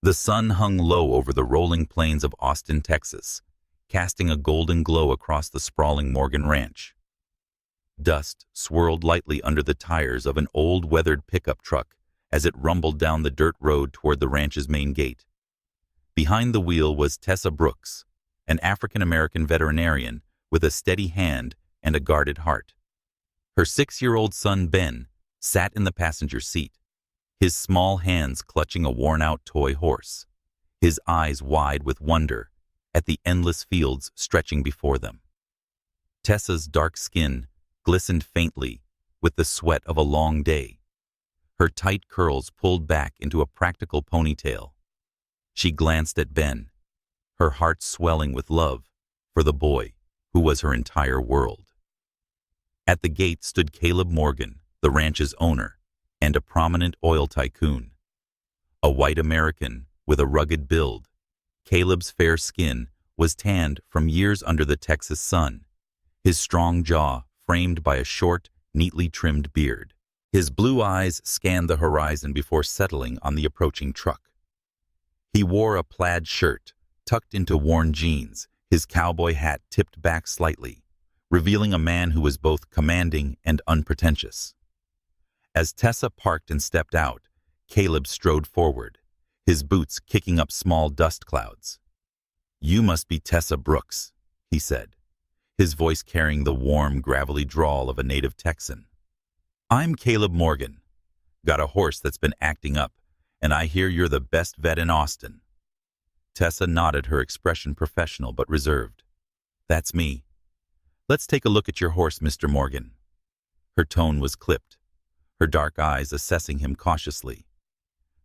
The sun hung low over the rolling plains of Austin, Texas, casting a golden glow across the sprawling Morgan Ranch. Dust swirled lightly under the tires of an old weathered pickup truck as it rumbled down the dirt road toward the ranch's main gate. Behind the wheel was Tessa Brooks, an African-American veterinarian with a steady hand and a guarded heart. Her 6-year-old son Ben sat in the passenger seat, his small hands clutching a worn-out toy horse, his eyes wide with wonder at the endless fields stretching before them. Tessa's dark skin glistened faintly with the sweat of a long day, her tight curls pulled back into a practical ponytail. She glanced at Ben, her heart swelling with love for the boy who was her entire world. At the gate stood Caleb Morgan, the ranch's owner, and a prominent oil tycoon. A white American with a rugged build, Caleb's fair skin was tanned from years under the Texas sun, his strong jaw framed by a short, neatly trimmed beard. His blue eyes scanned the horizon before settling on the approaching truck. He wore a plaid shirt, tucked into worn jeans, his cowboy hat tipped back slightly, revealing a man who was both commanding and unpretentious. As Tessa parked and stepped out, Caleb strode forward, his boots kicking up small dust clouds. "You must be Tessa Brooks," he said, his voice carrying the warm, gravelly drawl of a native Texan. "I'm Caleb Morgan. Got a horse that's been acting up, and I hear you're the best vet in Austin." Tessa nodded, her expression professional but reserved. "That's me. Let's take a look at your horse, Mr. Morgan." Her tone was clipped, her dark eyes assessing him cautiously.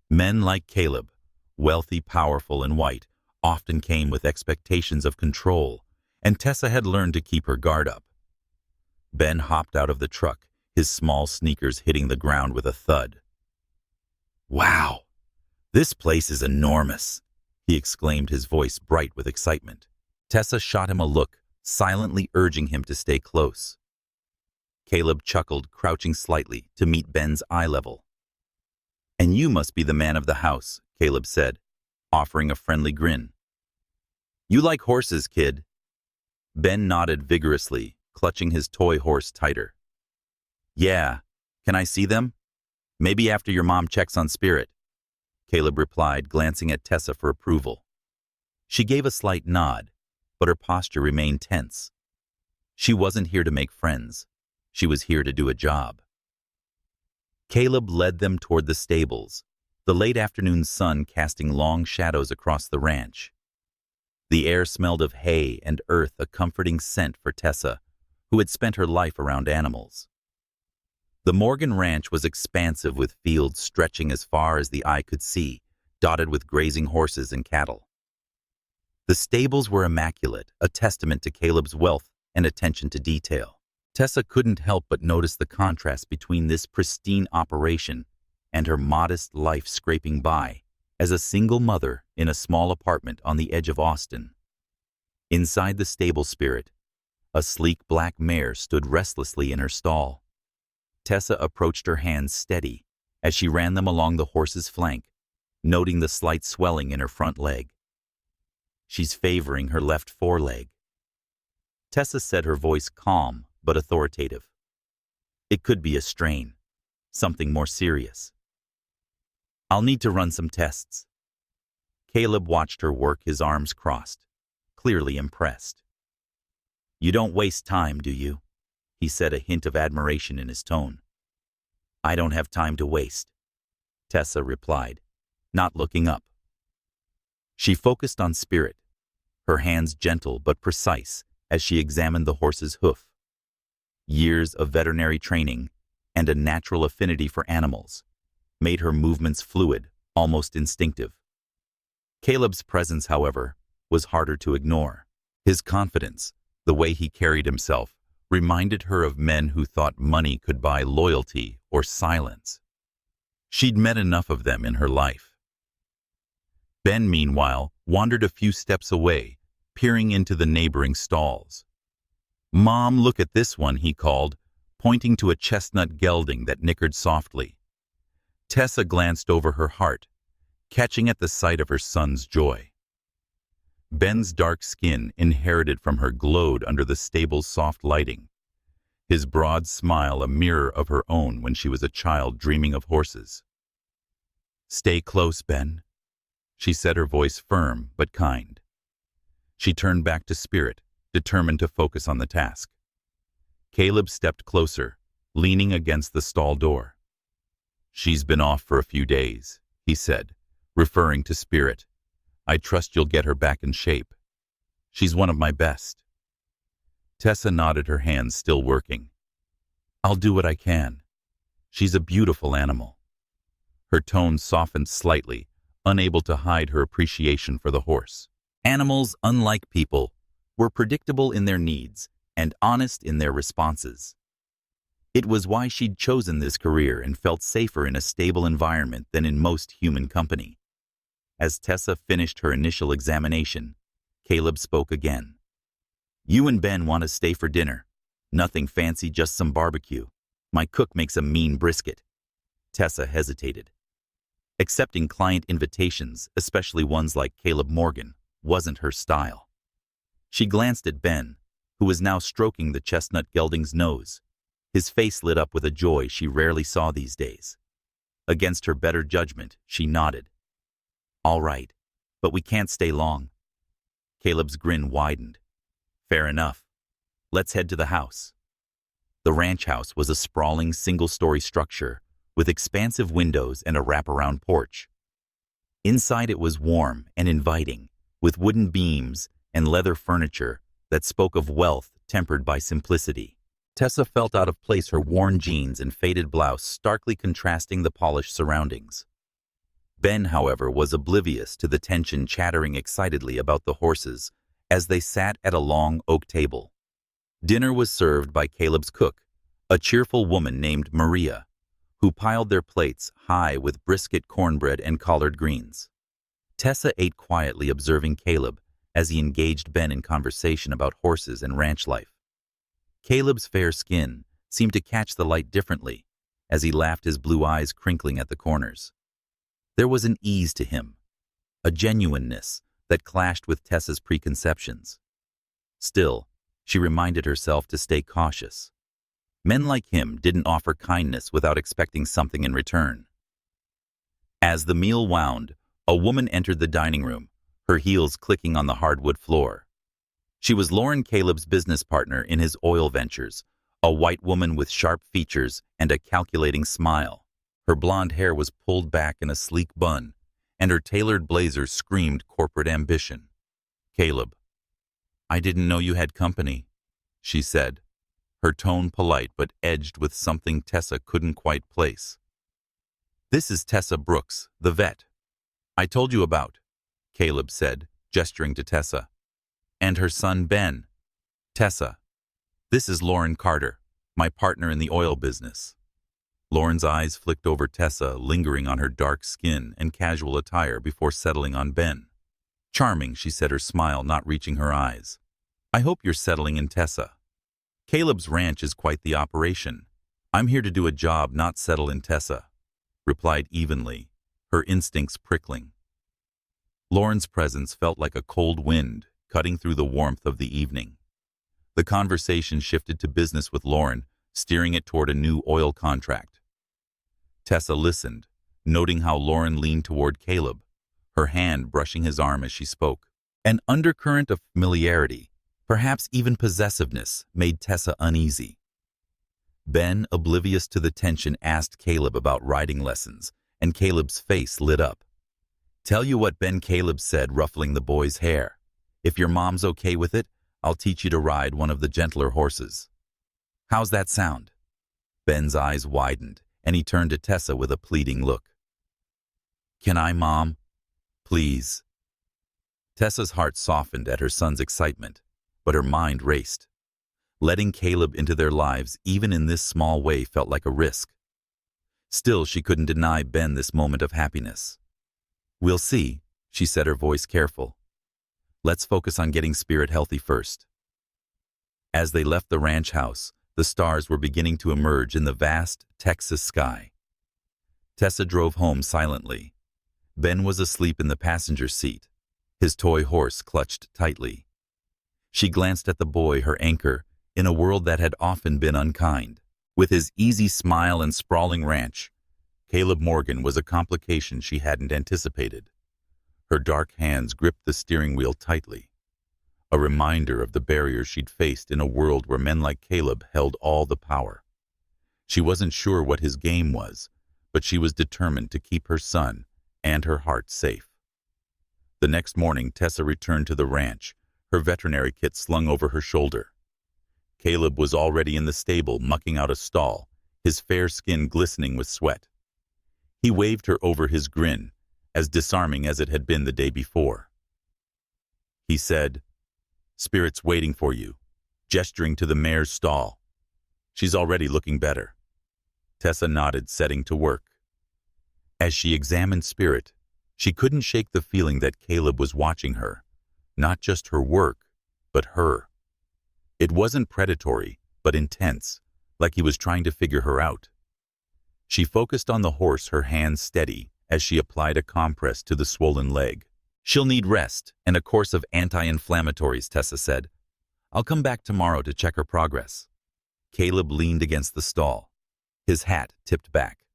Men like Caleb, wealthy, powerful, and white, often came with expectations of control, and Tessa had learned to keep her guard up. Ben hopped out of the truck, his small sneakers hitting the ground with a thud. "Wow, this place is enormous," he exclaimed, his voice bright with excitement. Tessa shot him a look, silently urging him to stay close. Caleb chuckled, crouching slightly to meet Ben's eye level. "And you must be the man of the house," Caleb said, offering a friendly grin. "You like horses, kid?" Ben nodded vigorously, clutching his toy horse tighter. "Yeah, can I see them? Maybe after your mom checks on Spirit," Caleb replied, glancing at Tessa for approval. She gave a slight nod, but her posture remained tense. She wasn't here to make friends. She was here to do a job. Caleb led them toward the stables, the late afternoon sun casting long shadows across the ranch. The air smelled of hay and earth, a comforting scent for Tessa, who had spent her life around animals. The Morgan Ranch was expansive, with fields stretching as far as the eye could see, dotted with grazing horses and cattle. The stables were immaculate, a testament to Caleb's wealth and attention to detail. Tessa couldn't help but notice the contrast between this pristine operation and her modest life scraping by as a single mother in a small apartment on the edge of Austin. Inside the stable, Spirit, a sleek black mare, stood restlessly in her stall. Tessa approached, her hands steady as she ran them along the horse's flank, noting the slight swelling in her front leg. "She's favoring her left foreleg," Tessa said, her voice calm but authoritative. "It could be a strain, something more serious. I'll need to run some tests." Caleb watched her work, his arms crossed, clearly impressed. "You don't waste time, do you?" he said, a hint of admiration in his tone. "I don't have time to waste," Tessa replied, not looking up. She focused on Spirit, her hands gentle but precise as she examined the horse's hoof. Years of veterinary training and a natural affinity for animals made her movements fluid, almost instinctive. Caleb's presence, however, was harder to ignore. His confidence, the way he carried himself, reminded her of men who thought money could buy loyalty or silence. She'd met enough of them in her life. Ben, meanwhile, wandered a few steps away, peering into the neighboring stalls. "Mom, look at this one," he called, pointing to a chestnut gelding that nickered softly. Tessa glanced over her heart, catching at the sight of her son's joy. Ben's dark skin, inherited from her, glowed under the stable's soft lighting, his broad smile a mirror of her own when she was a child dreaming of horses. "Stay close, Ben," she said, her voice firm but kind. She turned back to Spirit, determined to focus on the task. Caleb stepped closer, leaning against the stall door. "She's been off for a few days," he said, referring to Spirit. "I trust you'll get her back in shape. She's one of my best." Tessa nodded, her hands still working. "I'll do what I can. She's a beautiful animal." Her tone softened slightly, unable to hide her appreciation for the horse. Animals, unlike people, were predictable in their needs and honest in their responses. It was why she'd chosen this career and felt safer in a stable environment than in most human company. As Tessa finished her initial examination, Caleb spoke again. "You and Ben want to stay for dinner. Nothing fancy, just some barbecue. My cook makes a mean brisket." Tessa hesitated. Accepting client invitations, especially ones like Caleb Morgan, wasn't her style. She glanced at Ben, who was now stroking the chestnut gelding's nose. His face lit up with a joy she rarely saw these days. Against her better judgment, she nodded. "All right, but we can't stay long." Caleb's grin widened. "Fair enough. Let's head to the house." The ranch house was a sprawling single-story structure with expansive windows and a wraparound porch. Inside it was warm and inviting, with wooden beams and leather furniture that spoke of wealth tempered by simplicity. Tessa felt out of place, her worn jeans and faded blouse starkly contrasting the polished surroundings. Ben, however, was oblivious to the tension, chattering excitedly about the horses as they sat at a long oak table. Dinner was served by Caleb's cook, a cheerful woman named Maria, who piled their plates high with brisket, cornbread, and collard greens. Tessa ate quietly, observing Caleb as he engaged Ben in conversation about horses and ranch life. Caleb's fair skin seemed to catch the light differently as he laughed, his blue eyes crinkling at the corners. There was an ease to him, a genuineness that clashed with Tessa's preconceptions. Still, she reminded herself to stay cautious. Men like him didn't offer kindness without expecting something in return. As the meal wound, a woman entered the dining room, her heels clicking on the hardwood floor. She was Lauren, Caleb's business partner in his oil ventures, a white woman with sharp features and a calculating smile. Her blonde hair was pulled back in a sleek bun, and her tailored blazer screamed corporate ambition. "Caleb, I didn't know you had company," she said, her tone polite but edged with something Tessa couldn't quite place. "This is Tessa Brooks, the vet I told you about," Caleb said, gesturing to Tessa. "And her son Ben. Tessa, this is Lauren Carter, my partner in the oil business." Lauren's eyes flicked over Tessa, lingering on her dark skin and casual attire before settling on Ben. "Charming," she said, her smile not reaching her eyes. "I hope you're settling in, Tessa. Caleb's ranch is quite the operation. I'm here to do a job, not settle in," Tessa replied evenly, her instincts prickling. Lauren's presence felt like a cold wind, cutting through the warmth of the evening. The conversation shifted to business, with Lauren steering it toward a new oil contract. Tessa listened, noting how Lauren leaned toward Caleb, her hand brushing his arm as she spoke. An undercurrent of familiarity, perhaps even possessiveness, made Tessa uneasy. Ben, oblivious to the tension, asked Caleb about riding lessons, and Caleb's face lit up. "Tell you what, Ben," Caleb said, ruffling the boy's hair. "If your mom's okay with it, I'll teach you to ride one of the gentler horses. How's that sound?" Ben's eyes widened, and he turned to Tessa with a pleading look. "Can I, Mom? Please." Tessa's heart softened at her son's excitement, but her mind raced. Letting Caleb into their lives, even in this small way, felt like a risk. Still, she couldn't deny Ben this moment of happiness. "We'll see," she said, her voice careful. "Let's focus on getting Spirit healthy first." As they left the ranch house, the stars were beginning to emerge in the vast Texas sky. Tessa drove home silently. Ben was asleep in the passenger seat, his toy horse clutched tightly. She glanced at the boy, her anchor, in a world that had often been unkind. With his easy smile and sprawling ranch, Caleb Morgan was a complication she hadn't anticipated. Her dark hands gripped the steering wheel tightly, a reminder of the barriers she'd faced in a world where men like Caleb held all the power. She wasn't sure what his game was, but she was determined to keep her son and her heart safe. The next morning, Tessa returned to the ranch, her veterinary kit slung over her shoulder. Caleb was already in the stable, mucking out a stall, his fair skin glistening with sweat. He waved her over, his grin as disarming as it had been the day before. He said, "Spirit's waiting for you," gesturing to the mare's stall. "She's already looking better." Tessa nodded, setting to work. As she examined Spirit, she couldn't shake the feeling that Caleb was watching her, not just her work, but her. It wasn't predatory, but intense, like he was trying to figure her out. She focused on the horse, her hands steady, as she applied a compress to the swollen leg. "She'll need rest and a course of anti-inflammatories," Tessa said. "I'll come back tomorrow to check her progress." Caleb leaned against the stall, his hat tipped back.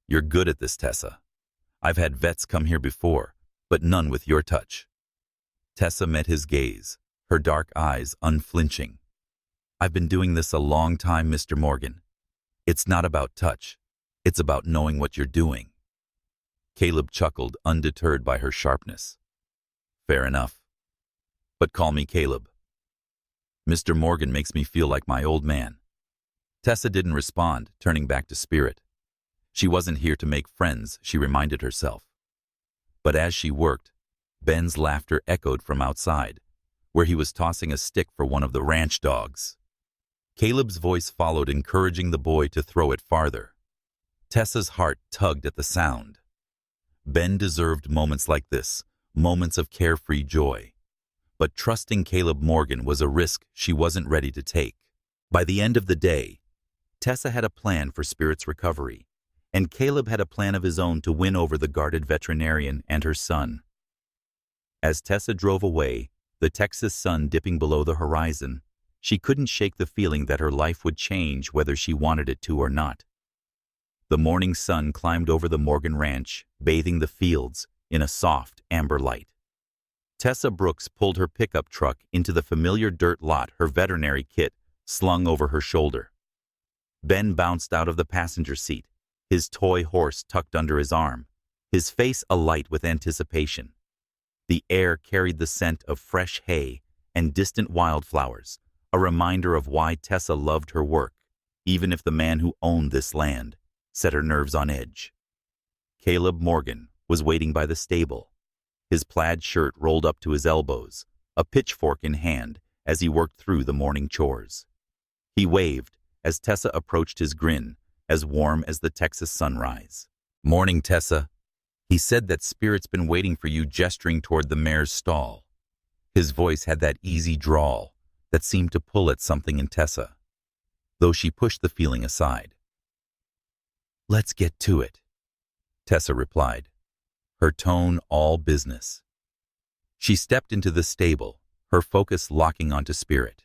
"You're good at this, Tessa. I've had vets come here before, but none with your touch." Tessa met his gaze, her dark eyes unflinching. "I've been doing this a long time, Mr. Morgan. It's not about touch. It's about knowing what you're doing." Caleb chuckled, undeterred by her sharpness. "Fair enough. But call me Caleb. Mr. Morgan makes me feel like my old man." Tessa didn't respond, turning back to Spirit. She wasn't here to make friends, she reminded herself. But as she worked, Ben's laughter echoed from outside, where he was tossing a stick for one of the ranch dogs. Caleb's voice followed, encouraging the boy to throw it farther. Tessa's heart tugged at the sound. Ben deserved moments like this, moments of carefree joy. But trusting Caleb Morgan was a risk she wasn't ready to take. By the end of the day, Tessa had a plan for Spirit's recovery, and Caleb had a plan of his own to win over the guarded veterinarian and her son. As Tessa drove away, the Texas sun dipping below the horizon, she couldn't shake the feeling that her life would change whether she wanted it to or not. The morning sun climbed over the Morgan Ranch, bathing the fields in a soft amber light. Tessa Brooks pulled her pickup truck into the familiar dirt lot, her veterinary kit slung over her shoulder. Ben bounced out of the passenger seat, his toy horse tucked under his arm, his face alight with anticipation. The air carried the scent of fresh hay and distant wildflowers, a reminder of why Tessa loved her work, even if the man who owned this land set her nerves on edge. Caleb Morgan was waiting by the stable, his plaid shirt rolled up to his elbows, a pitchfork in hand as he worked through the morning chores. He waved as Tessa approached, his grin as warm as the Texas sunrise. "Morning, Tessa." He said that Spirit's been waiting for you, gesturing toward the mare's stall. His voice had that easy drawl that seemed to pull at something in Tessa, though she pushed the feeling aside. "Let's get to it," Tessa replied, her tone all business. She stepped into the stable, her focus locking onto Spirit.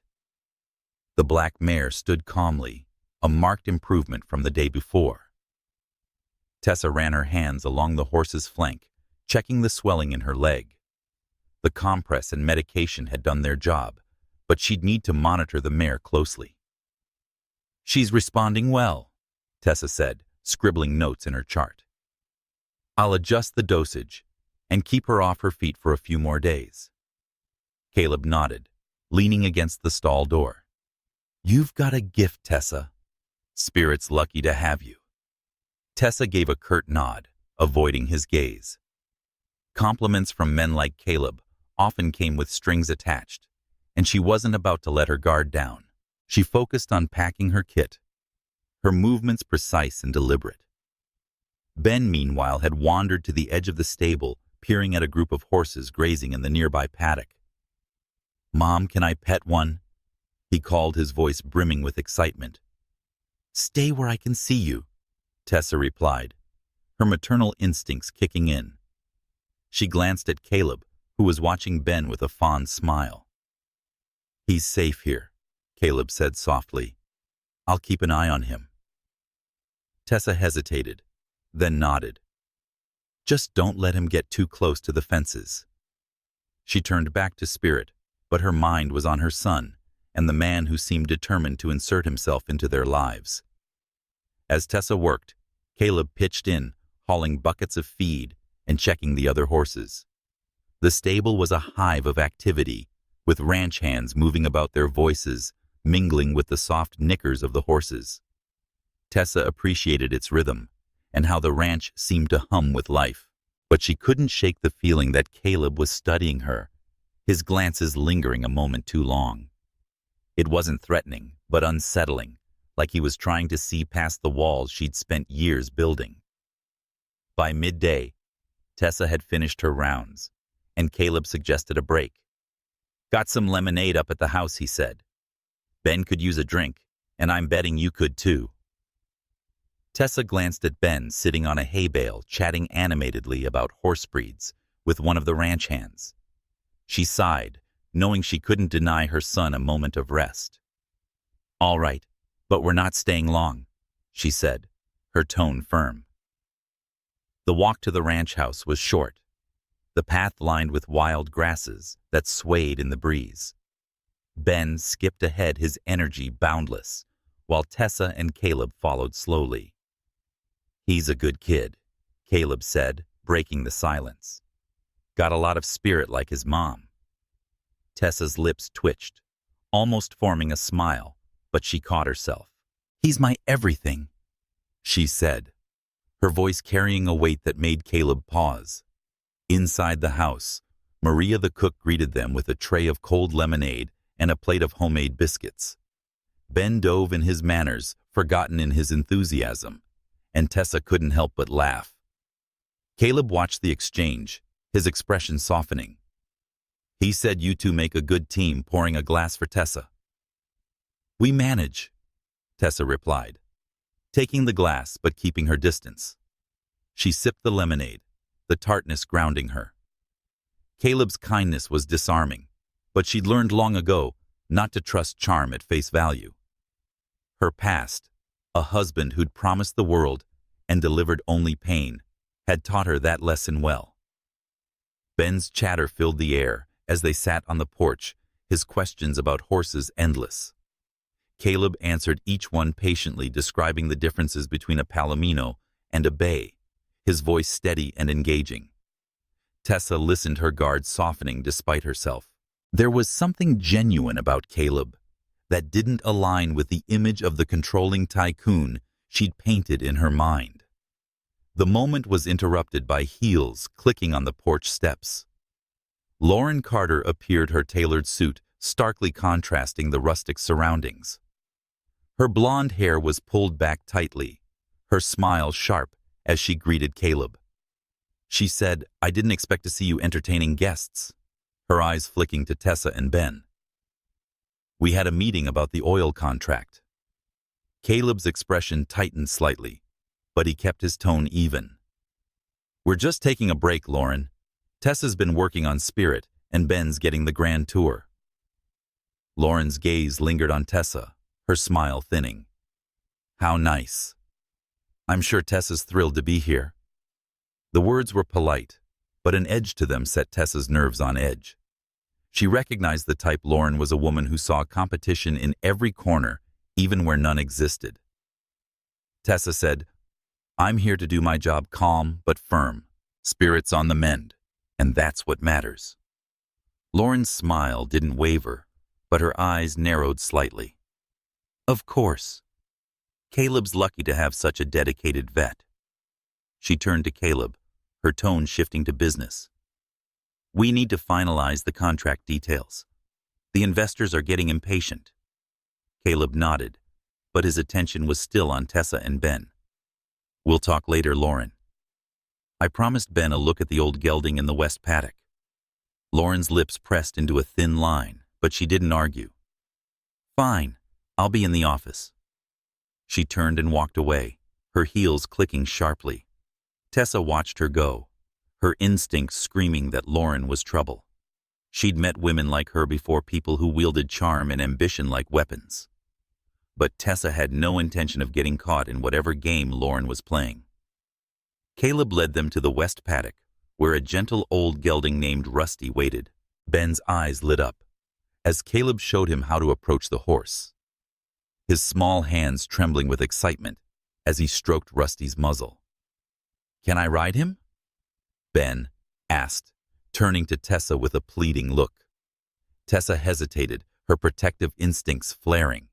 The black mare stood calmly, a marked improvement from the day before. Tessa ran her hands along the horse's flank, checking the swelling in her leg. The compress and medication had done their job, but she'd need to monitor the mare closely. "She's responding well," Tessa said, scribbling notes in her chart. "I'll adjust the dosage and keep her off her feet for a few more days." Caleb nodded, leaning against the stall door. "You've got a gift, Tessa. Spirit's lucky to have you." Tessa gave a curt nod, avoiding his gaze. Compliments from men like Caleb often came with strings attached, and she wasn't about to let her guard down. She focused on packing her kit, her movements precise and deliberate. Ben, meanwhile, had wandered to the edge of the stable, peering at a group of horses grazing in the nearby paddock. "Mom, can I pet one?" he called, his voice brimming with excitement. "Stay where I can see you," Tessa replied, her maternal instincts kicking in. She glanced at Caleb, who was watching Ben with a fond smile. "He's safe here," Caleb said softly. "I'll keep an eye on him." Tessa hesitated, then nodded. "Just don't let him get too close to the fences." She turned back to Spirit, but her mind was on her son and the man who seemed determined to insert himself into their lives. As Tessa worked, Caleb pitched in, hauling buckets of feed and checking the other horses. The stable was a hive of activity, with ranch hands moving about, their voices mingling with the soft nickers of the horses. Tessa appreciated its rhythm and how the ranch seemed to hum with life, but she couldn't shake the feeling that Caleb was studying her, his glances lingering a moment too long. It wasn't threatening, but unsettling, like he was trying to see past the walls she'd spent years building. By midday, Tessa had finished her rounds, and Caleb suggested a break. "Got some lemonade up at the house," he said. "Ben could use a drink, and I'm betting you could too." Tessa glanced at Ben sitting on a hay bale chatting animatedly about horse breeds with one of the ranch hands. She sighed, knowing she couldn't deny her son a moment of rest. "All right, but we're not staying long," she said, her tone firm. The walk to the ranch house was short, the path lined with wild grasses that swayed in the breeze. Ben skipped ahead, his energy boundless, while Tessa and Caleb followed slowly. "He's a good kid," Caleb said, breaking the silence. "Got a lot of spirit like his mom." Tessa's lips twitched, almost forming a smile, but she caught herself. "He's my everything," she said, her voice carrying a weight that made Caleb pause. Inside the house, Maria the cook greeted them with a tray of cold lemonade and a plate of homemade biscuits. Ben dove in his manners, forgotten in his enthusiasm, and Tessa couldn't help but laugh. Caleb watched the exchange, his expression softening. "He said you two make a good team," pouring a glass for Tessa. "We manage," Tessa replied, taking the glass but keeping her distance. She sipped the lemonade, the tartness grounding her. Caleb's kindness was disarming, but she'd learned long ago not to trust charm at face value. Her past, a husband who'd promised the world and delivered only pain, had taught her that lesson well. Ben's chatter filled the air as they sat on the porch, his questions about horses endless. Caleb answered each one patiently, describing the differences between a palomino and a bay, his voice steady and engaging. Tessa listened, her guard softening despite herself. There was something genuine about Caleb that didn't align with the image of the controlling tycoon she'd painted in her mind. The moment was interrupted by heels clicking on the porch steps. Lauren Carter appeared, her tailored suit starkly contrasting the rustic surroundings. Her blonde hair was pulled back tightly, her smile sharp as she greeted Caleb. She said, "I didn't expect to see you entertaining guests," her eyes flicking to Tessa and Ben. "We had a meeting about the oil contract." Caleb's expression tightened slightly, but he kept his tone even. "We're just taking a break, Lauren. Tessa's been working on Spirit, and Ben's getting the grand tour." Lauren's gaze lingered on Tessa, her smile thinning. "How nice. I'm sure Tessa's thrilled to be here." The words were polite, but an edge to them set Tessa's nerves on edge. She recognized the type. Lauren was a woman who saw competition in every corner, even where none existed. Tessa said, "I'm here to do my job calm but firm. Spirit's on the mend, and that's what matters." Lauren's smile didn't waver, but her eyes narrowed slightly. "Of course. Caleb's lucky to have such a dedicated vet." She turned to Caleb, her tone shifting to business. "We need to finalize the contract details. The investors are getting impatient." Caleb nodded, but his attention was still on Tessa and Ben. "We'll talk later, Lauren." I promised Ben a look at the old gelding in the west paddock. Lauren's lips pressed into a thin line, but she didn't argue. "Fine, I'll be in the office." She turned and walked away, her heels clicking sharply. Tessa watched her go, her instincts screaming that Lauren was trouble. She'd met women like her before, people who wielded charm and ambition like weapons. But Tessa had no intention of getting caught in whatever game Lauren was playing. Caleb led them to the west paddock, where a gentle old gelding named Rusty waited. Ben's eyes lit up as Caleb showed him how to approach the horse, his small hands trembling with excitement as he stroked Rusty's muzzle. "Can I ride him?" Ben asked, turning to Tessa with a pleading look. Tessa hesitated, her protective instincts flaring.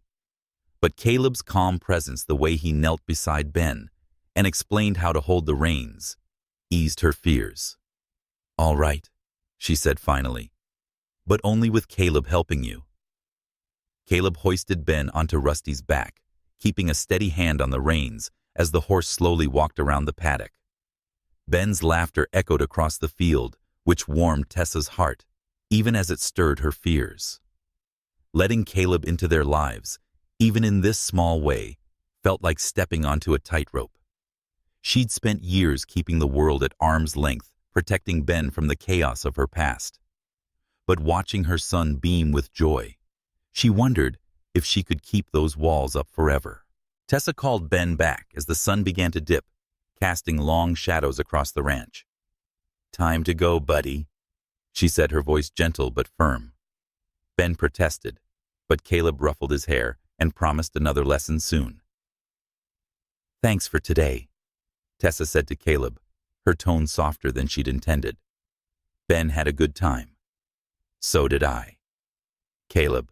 But Caleb's calm presence, the way he knelt beside Ben and explained how to hold the reins, eased her fears. "All right," she said finally, "but only with Caleb helping you." Caleb hoisted Ben onto Rusty's back, keeping a steady hand on the reins as the horse slowly walked around the paddock. Ben's laughter echoed across the field, which warmed Tessa's heart, even as it stirred her fears. Letting Caleb into their lives, even in this small way, felt like stepping onto a tightrope. She'd spent years keeping the world at arm's length, protecting Ben from the chaos of her past. But watching her son beam with joy, she wondered if she could keep those walls up forever. Tessa called Ben back as the sun began to dip, casting long shadows across the ranch. "Time to go, buddy," she said, her voice gentle but firm. Ben protested, but Caleb ruffled his hair and promised another lesson soon. "Thanks for today," Tessa said to Caleb, her tone softer than she'd intended. "Ben had a good time." "So did I," Caleb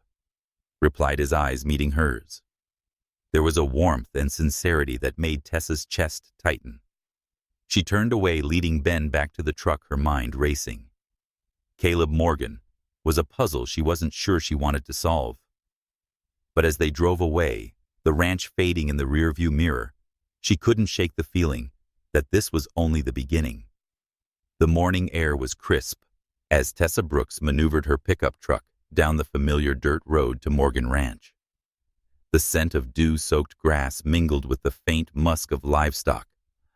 replied, his eyes meeting hers. There was a warmth and sincerity that made Tessa's chest tighten. She turned away, leading Ben back to the truck, her mind racing. Caleb Morgan was a puzzle she wasn't sure she wanted to solve. But as they drove away, the ranch fading in the rearview mirror, she couldn't shake the feeling that this was only the beginning. The morning air was crisp as Tessa Brooks maneuvered her pickup truck down the familiar dirt road to Morgan Ranch. The scent of dew-soaked grass mingled with the faint musk of livestock,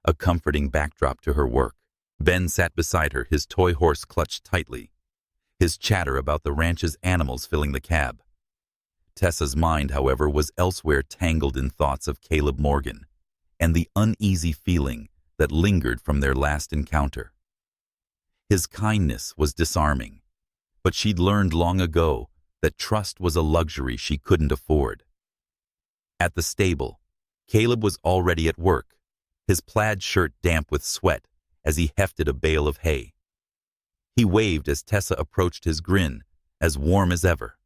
a comforting backdrop to her work. Ben sat beside her, his toy horse clutched tightly, his chatter about the ranch's animals filling the cab. Tessa's mind, however, was elsewhere, tangled in thoughts of Caleb Morgan and the uneasy feeling that lingered from their last encounter. His kindness was disarming, but she'd learned long ago that trust was a luxury she couldn't afford. At the stable, Caleb was already at work, his plaid shirt damp with sweat as he hefted a bale of hay. He waved as Tessa approached, his grin as warm as ever.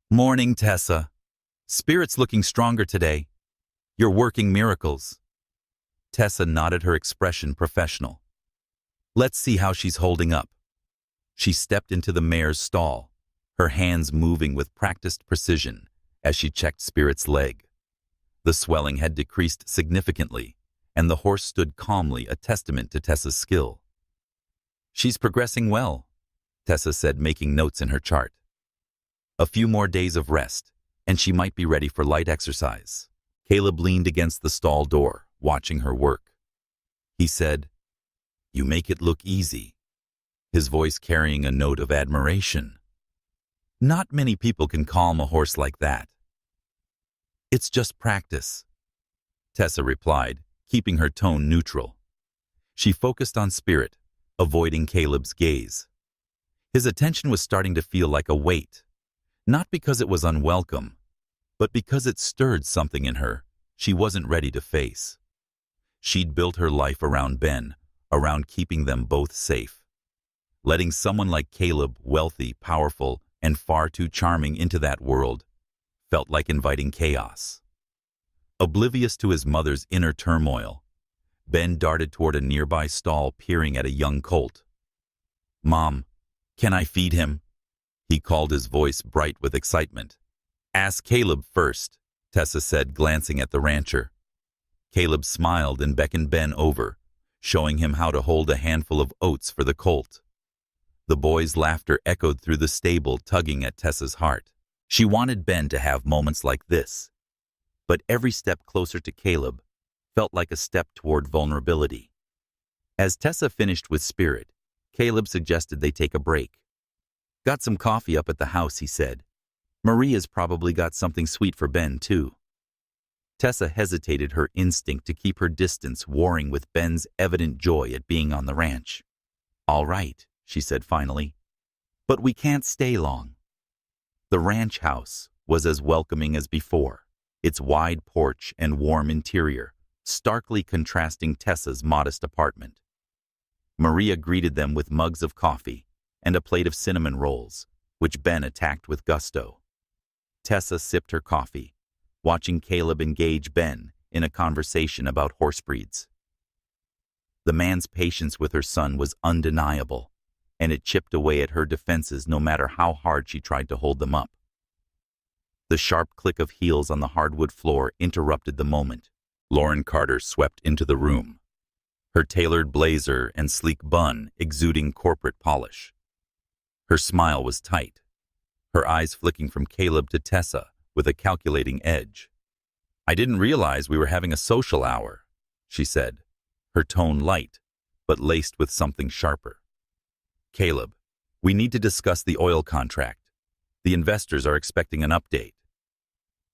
"Morning, Tessa. Spirits looking stronger today. You're working miracles." Tessa nodded, her expression professional. "Let's see how she's holding up." She stepped into the mare's stall, her hands moving with practiced precision as she checked Spirit's leg. The swelling had decreased significantly, and the horse stood calmly, a testament to Tessa's skill. "She's progressing well," Tessa said, making notes in her chart. "A few more days of rest, and she might be ready for light exercise." Caleb leaned against the stall door, watching her work. He said, "You make it look easy," his voice carrying a note of admiration. "Not many people can calm a horse like that." "It's just practice," Tessa replied, keeping her tone neutral. She focused on Spirit, avoiding Caleb's gaze. His attention was starting to feel like a weight, not because it was unwelcome, but because it stirred something in her she wasn't ready to face. She'd built her life around Ben, around keeping them both safe. Letting someone like Caleb, wealthy, powerful, and far too charming, into that world felt like inviting chaos. Oblivious to his mother's inner turmoil, Ben darted toward a nearby stall, peering at a young colt. "Mom, can I feed him?" he called, his voice bright with excitement. "Ask Caleb first," Tessa said, glancing at the rancher. Caleb smiled and beckoned Ben over, showing him how to hold a handful of oats for the colt. The boy's laughter echoed through the stable, tugging at Tessa's heart. She wanted Ben to have moments like this, but every step closer to Caleb felt like a step toward vulnerability. As Tessa finished with Spirit, Caleb suggested they take a break. "Got some coffee up at the house," he said. "Maria's probably got something sweet for Ben, too." Tessa hesitated, her instinct to keep her distance warring with Ben's evident joy at being on the ranch. "All right," she said finally. "But we can't stay long." The ranch house was as welcoming as before, its wide porch and warm interior starkly contrasting Tessa's modest apartment. Maria greeted them with mugs of coffee and a plate of cinnamon rolls, which Ben attacked with gusto. Tessa sipped her coffee, watching Caleb engage Ben in a conversation about horse breeds. The man's patience with her son was undeniable, and it chipped away at her defenses no matter how hard she tried to hold them up. The sharp click of heels on the hardwood floor interrupted the moment. Lauren Carter swept into the room, her tailored blazer and sleek bun exuding corporate polish. Her smile was tight, her eyes flicking from Caleb to Tessa with a calculating edge. "I didn't realize we were having a social hour," she said, her tone light, but laced with something sharper. "Caleb, we need to discuss the oil contract. The investors are expecting an update."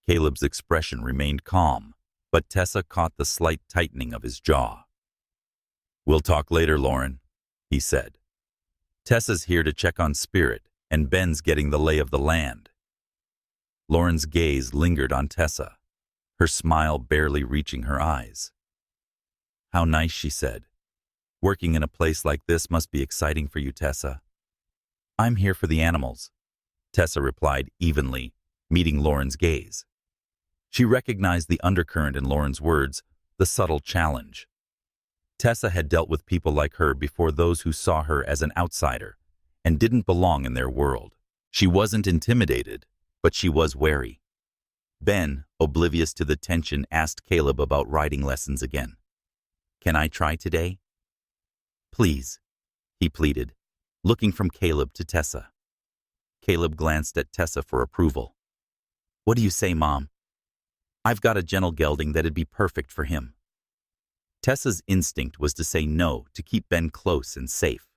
Caleb's expression remained calm, but Tessa caught the slight tightening of his jaw. "We'll talk later, Lauren," he said. "Tessa's here to check on Spirit, and Ben's getting the lay of the land." Lauren's gaze lingered on Tessa, her smile barely reaching her eyes. "How nice," she said. "Working in a place like this must be exciting for you, Tessa." "I'm here for the animals," Tessa replied evenly, meeting Lauren's gaze. She recognized the undercurrent in Lauren's words, the subtle challenge. Tessa had dealt with people like her before, those who saw her as an outsider and didn't belong in their world. She wasn't intimidated, but she was wary. Ben, oblivious to the tension, asked Caleb about riding lessons again. "Can I try today?" "Please," he pleaded, looking from Caleb to Tessa. Caleb glanced at Tessa for approval. "What do you say, Mom? I've got a gentle gelding that'd be perfect for him." Tessa's instinct was to say no, to keep Ben close and safe.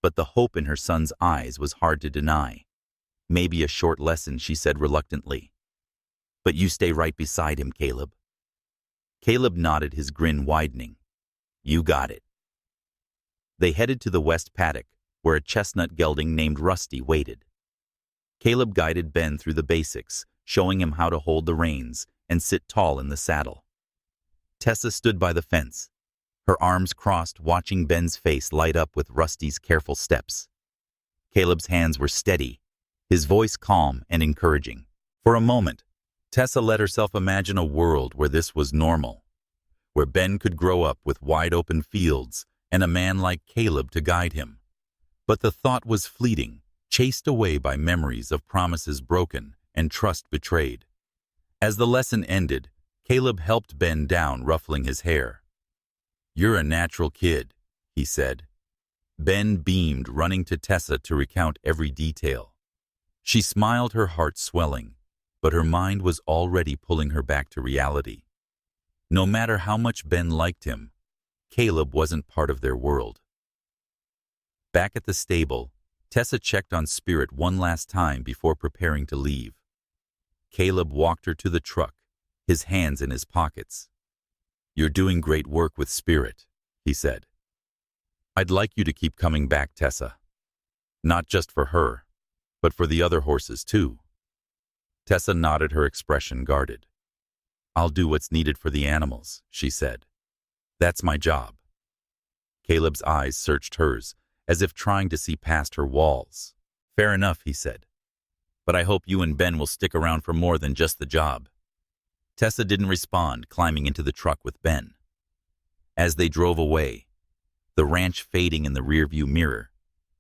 But the hope in her son's eyes was hard to deny. "Maybe a short lesson," she said reluctantly. "But you stay right beside him, Caleb." Caleb nodded, his grin widening. "You got it." They headed to the west paddock, where a chestnut gelding named Rusty waited. Caleb guided Ben through the basics, showing him how to hold the reins and sit tall in the saddle. Tessa stood by the fence, her arms crossed, watching Ben's face light up with Rusty's careful steps. Caleb's hands were steady, his voice calm and encouraging. For a moment, Tessa let herself imagine a world where this was normal, where Ben could grow up with wide-open fields and a man like Caleb to guide him. But the thought was fleeting, chased away by memories of promises broken and trust betrayed. As the lesson ended, Caleb helped Ben down, ruffling his hair. "You're a natural kid," he said. Ben beamed, running to Tessa to recount every detail. She smiled, her heart swelling, but her mind was already pulling her back to reality. No matter how much Ben liked him, Caleb wasn't part of their world. Back at the stable, Tessa checked on Spirit one last time before preparing to leave. Caleb walked her to the truck, his hands in his pockets. "You're doing great work with Spirit," he said. "I'd like you to keep coming back, Tessa. Not just for her, but for the other horses too." Tessa nodded, her expression guarded. "I'll do what's needed for the animals," she said. "That's my job." Caleb's eyes searched hers, as if trying to see past her walls. "Fair enough," he said. "But I hope you and Ben will stick around for more than just the job." Tessa didn't respond, climbing into the truck with Ben. As they drove away, the ranch fading in the rearview mirror,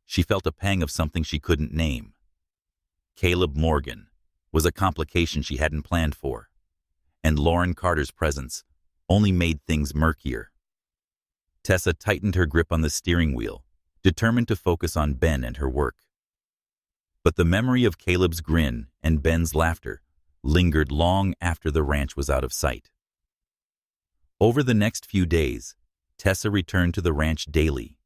she felt a pang of something she couldn't name. Caleb Morgan was a complication she hadn't planned for, and Lauren Carter's presence only made things murkier. Tessa tightened her grip on the steering wheel, determined to focus on Ben and her work. But the memory of Caleb's grin and Ben's laughter lingered long after the ranch was out of sight. Over the next few days, Tessa returned to the ranch daily,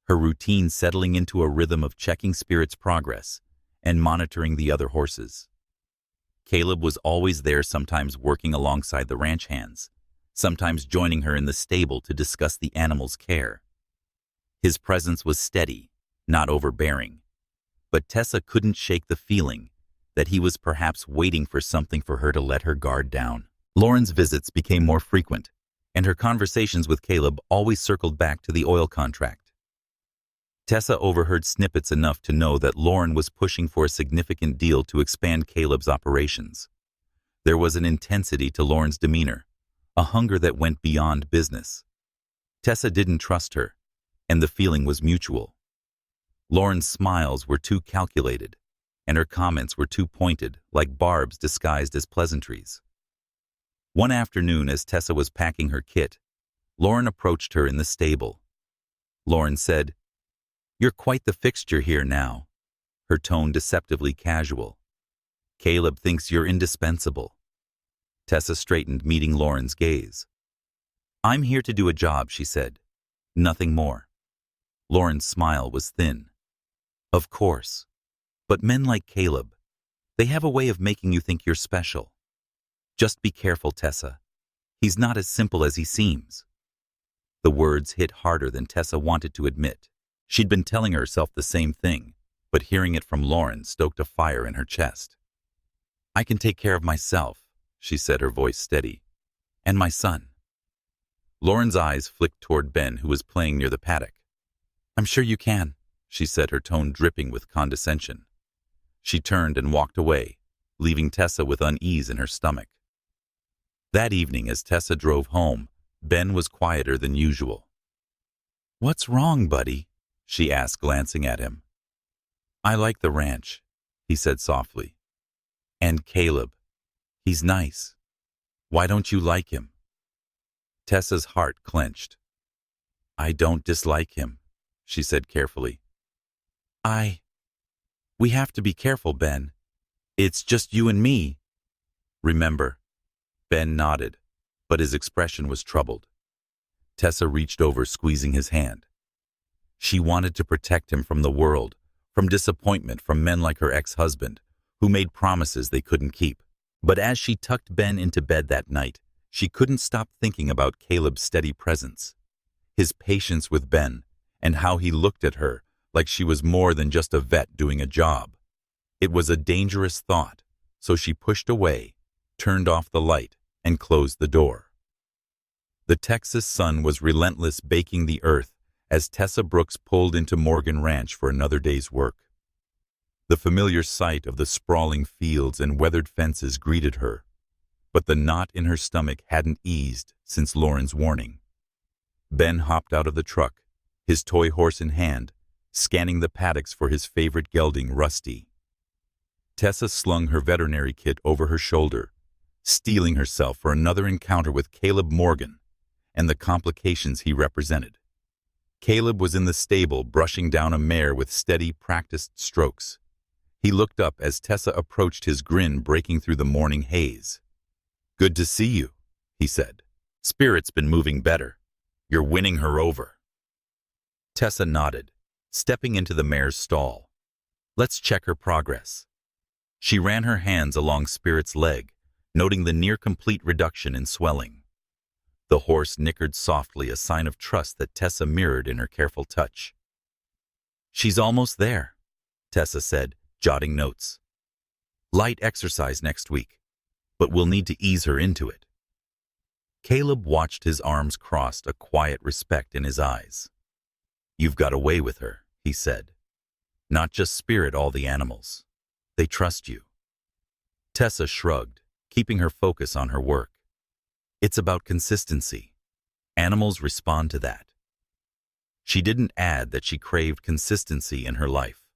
her routine settling into a rhythm of checking Spirit's progress and monitoring the other horses. Caleb was always there, sometimes working alongside the ranch hands, sometimes joining her in the stable to discuss the animal's care. His presence was steady, not overbearing, but Tessa couldn't shake the feeling that he was perhaps waiting for something for her to let her guard down. Lauren's visits became more frequent, and her conversations with Caleb always circled back to the oil contract. Tessa overheard snippets enough to know that Lauren was pushing for a significant deal to expand Caleb's operations. There was an intensity to Lauren's demeanor, a hunger that went beyond business. Tessa didn't trust her, and the feeling was mutual. Lauren's smiles were too calculated, and her comments were too pointed, like barbs disguised as pleasantries. One afternoon, as Tessa was packing her kit, Lauren approached her in the stable. Lauren said, "You're quite the fixture here now," her tone deceptively casual. "Caleb thinks you're indispensable." Tessa straightened, meeting Lauren's gaze. "I'm here to do a job," she said. "Nothing more." Lauren's smile was thin. "Of course. But men like Caleb, they have a way of making you think you're special. Just be careful, Tessa. He's not as simple as he seems." The words hit harder than Tessa wanted to admit. She'd been telling herself the same thing, but hearing it from Lauren stoked a fire in her chest. "I can take care of myself," she said, her voice steady. "And my son." Lauren's eyes flicked toward Ben, who was playing near the paddock. "I'm sure you can," she said, her tone dripping with condescension. She turned and walked away, leaving Tessa with unease in her stomach. That evening, as Tessa drove home, Ben was quieter than usual. "What's wrong, buddy?" she asked, glancing at him. "I like the ranch," he said softly. "And Caleb. He's nice. Why don't you like him?" Tessa's heart clenched. "I don't dislike him," she said carefully. We have to be careful, Ben. It's just you and me. Remember?" Ben nodded, but his expression was troubled. Tessa reached over, squeezing his hand. She wanted to protect him from the world, from disappointment, from men like her ex-husband, who made promises they couldn't keep. But as she tucked Ben into bed that night, she couldn't stop thinking about Caleb's steady presence, his patience with Ben, and how he looked at her like she was more than just a vet doing a job. It was a dangerous thought, so she pushed away, turned off the light, and closed the door. The Texas sun was relentless, baking the earth as Tessa Brooks pulled into Morgan Ranch for another day's work. The familiar sight of the sprawling fields and weathered fences greeted her, but the knot in her stomach hadn't eased since Lauren's warning. Ben hopped out of the truck, his toy horse in hand, scanning the paddocks for his favorite gelding, Rusty. Tessa slung her veterinary kit over her shoulder, steeling herself for another encounter with Caleb Morgan and the complications he represented. Caleb was in the stable, brushing down a mare with steady, practiced strokes. He looked up as Tessa approached, his grin breaking through the morning haze. "Good to see you," he said. "Spirit's been moving better. You're winning her over." Tessa nodded, stepping into the mare's stall. "Let's check her progress." She ran her hands along Spirit's leg, noting the near-complete reduction in swelling. The horse nickered softly, a sign of trust that Tessa mirrored in her careful touch. "She's almost there," Tessa said, jotting notes. "Light exercise next week, but we'll need to ease her into it." Caleb watched, his arms crossed, a quiet respect in his eyes. "You've got away with her," he said. "Not just Spirit, all the animals. They trust you." Tessa shrugged, keeping her focus on her work. "It's about consistency. Animals respond to that." She didn't add that she craved consistency in her life,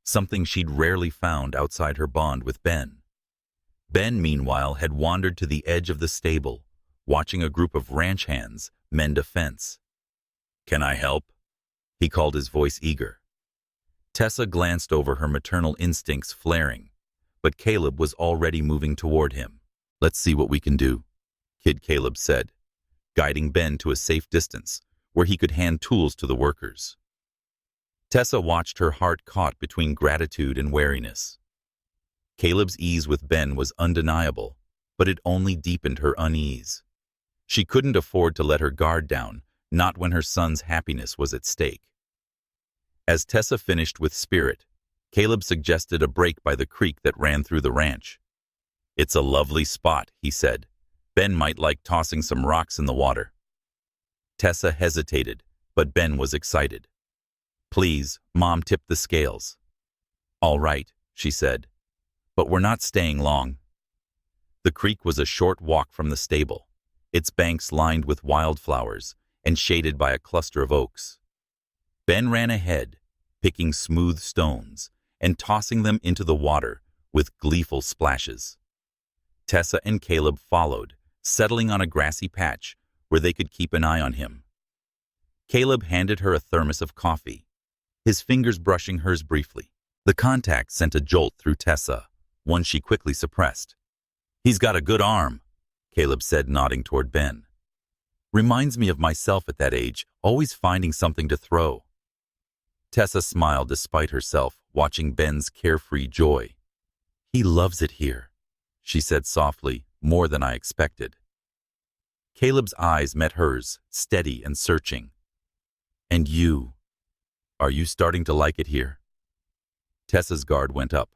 something she'd rarely found outside her bond with Ben. Ben, meanwhile, had wandered to the edge of the stable, watching a group of ranch hands mend a fence. "Can I help?" he called, his voice eager. Tessa glanced over, her maternal instincts flaring, but Caleb was already moving toward him. "Let's see what we can do," Kid Caleb said, guiding Ben to a safe distance where he could hand tools to the workers. Tessa watched, her heart caught between gratitude and wariness. Caleb's ease with Ben was undeniable, but it only deepened her unease. She couldn't afford to let her guard down, not when her son's happiness was at stake. As Tessa finished with spirit, Caleb suggested a break by the creek that ran through the ranch. "It's a lovely spot," he said. "Ben might like tossing some rocks in the water." Tessa hesitated, but Ben was excited. "Please," Mom tipped the scales. "All right," she said, "but we're not staying long." The creek was a short walk from the stable, its banks lined with wildflowers and shaded by a cluster of oaks. Ben ran ahead, picking smooth stones and tossing them into the water with gleeful splashes. Tessa and Caleb followed, settling on a grassy patch where they could keep an eye on him. Caleb handed her a thermos of coffee, his fingers brushing hers briefly. The contact sent a jolt through Tessa, one she quickly suppressed. "He's got a good arm," Caleb said, nodding toward Ben. "Reminds me of myself at that age, always finding something to throw." Tessa smiled despite herself, watching Ben's carefree joy. "He loves it here," she said softly, "more than I expected." Caleb's eyes met hers, steady and searching. "And you? Are you starting to like it here?" Tessa's guard went up,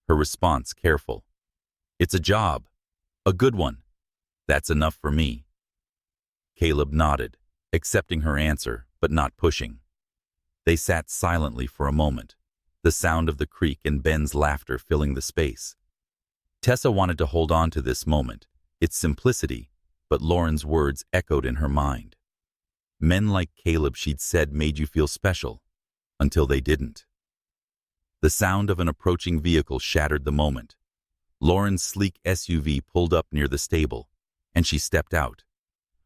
her response careful. "It's a job. A good one. That's enough for me." Caleb nodded, accepting her answer, but not pushing. They sat silently for a moment, the sound of the creek and Ben's laughter filling the space. Tessa wanted to hold on to this moment, its simplicity, but Lauren's words echoed in her mind. Men like Caleb, she'd said, made you feel special, until they didn't. The sound of an approaching vehicle shattered the moment. Lauren's sleek SUV pulled up near the stable, and she stepped out,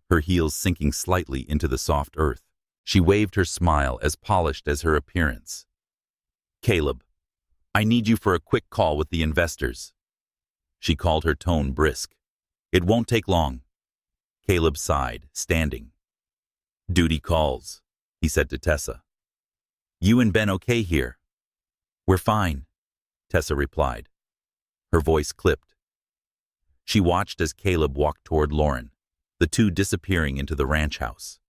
her heels sinking slightly into the soft earth. She waved her smile as polished as her appearance. "Caleb, I need you for a quick call with the investors." She called, her tone brisk. "It won't take long." Caleb sighed, standing. "Duty calls," he said to Tessa. "You and Ben okay here?" "We're fine," Tessa replied. Her voice clipped. She watched as Caleb walked toward Lauren, the two disappearing into the ranch house.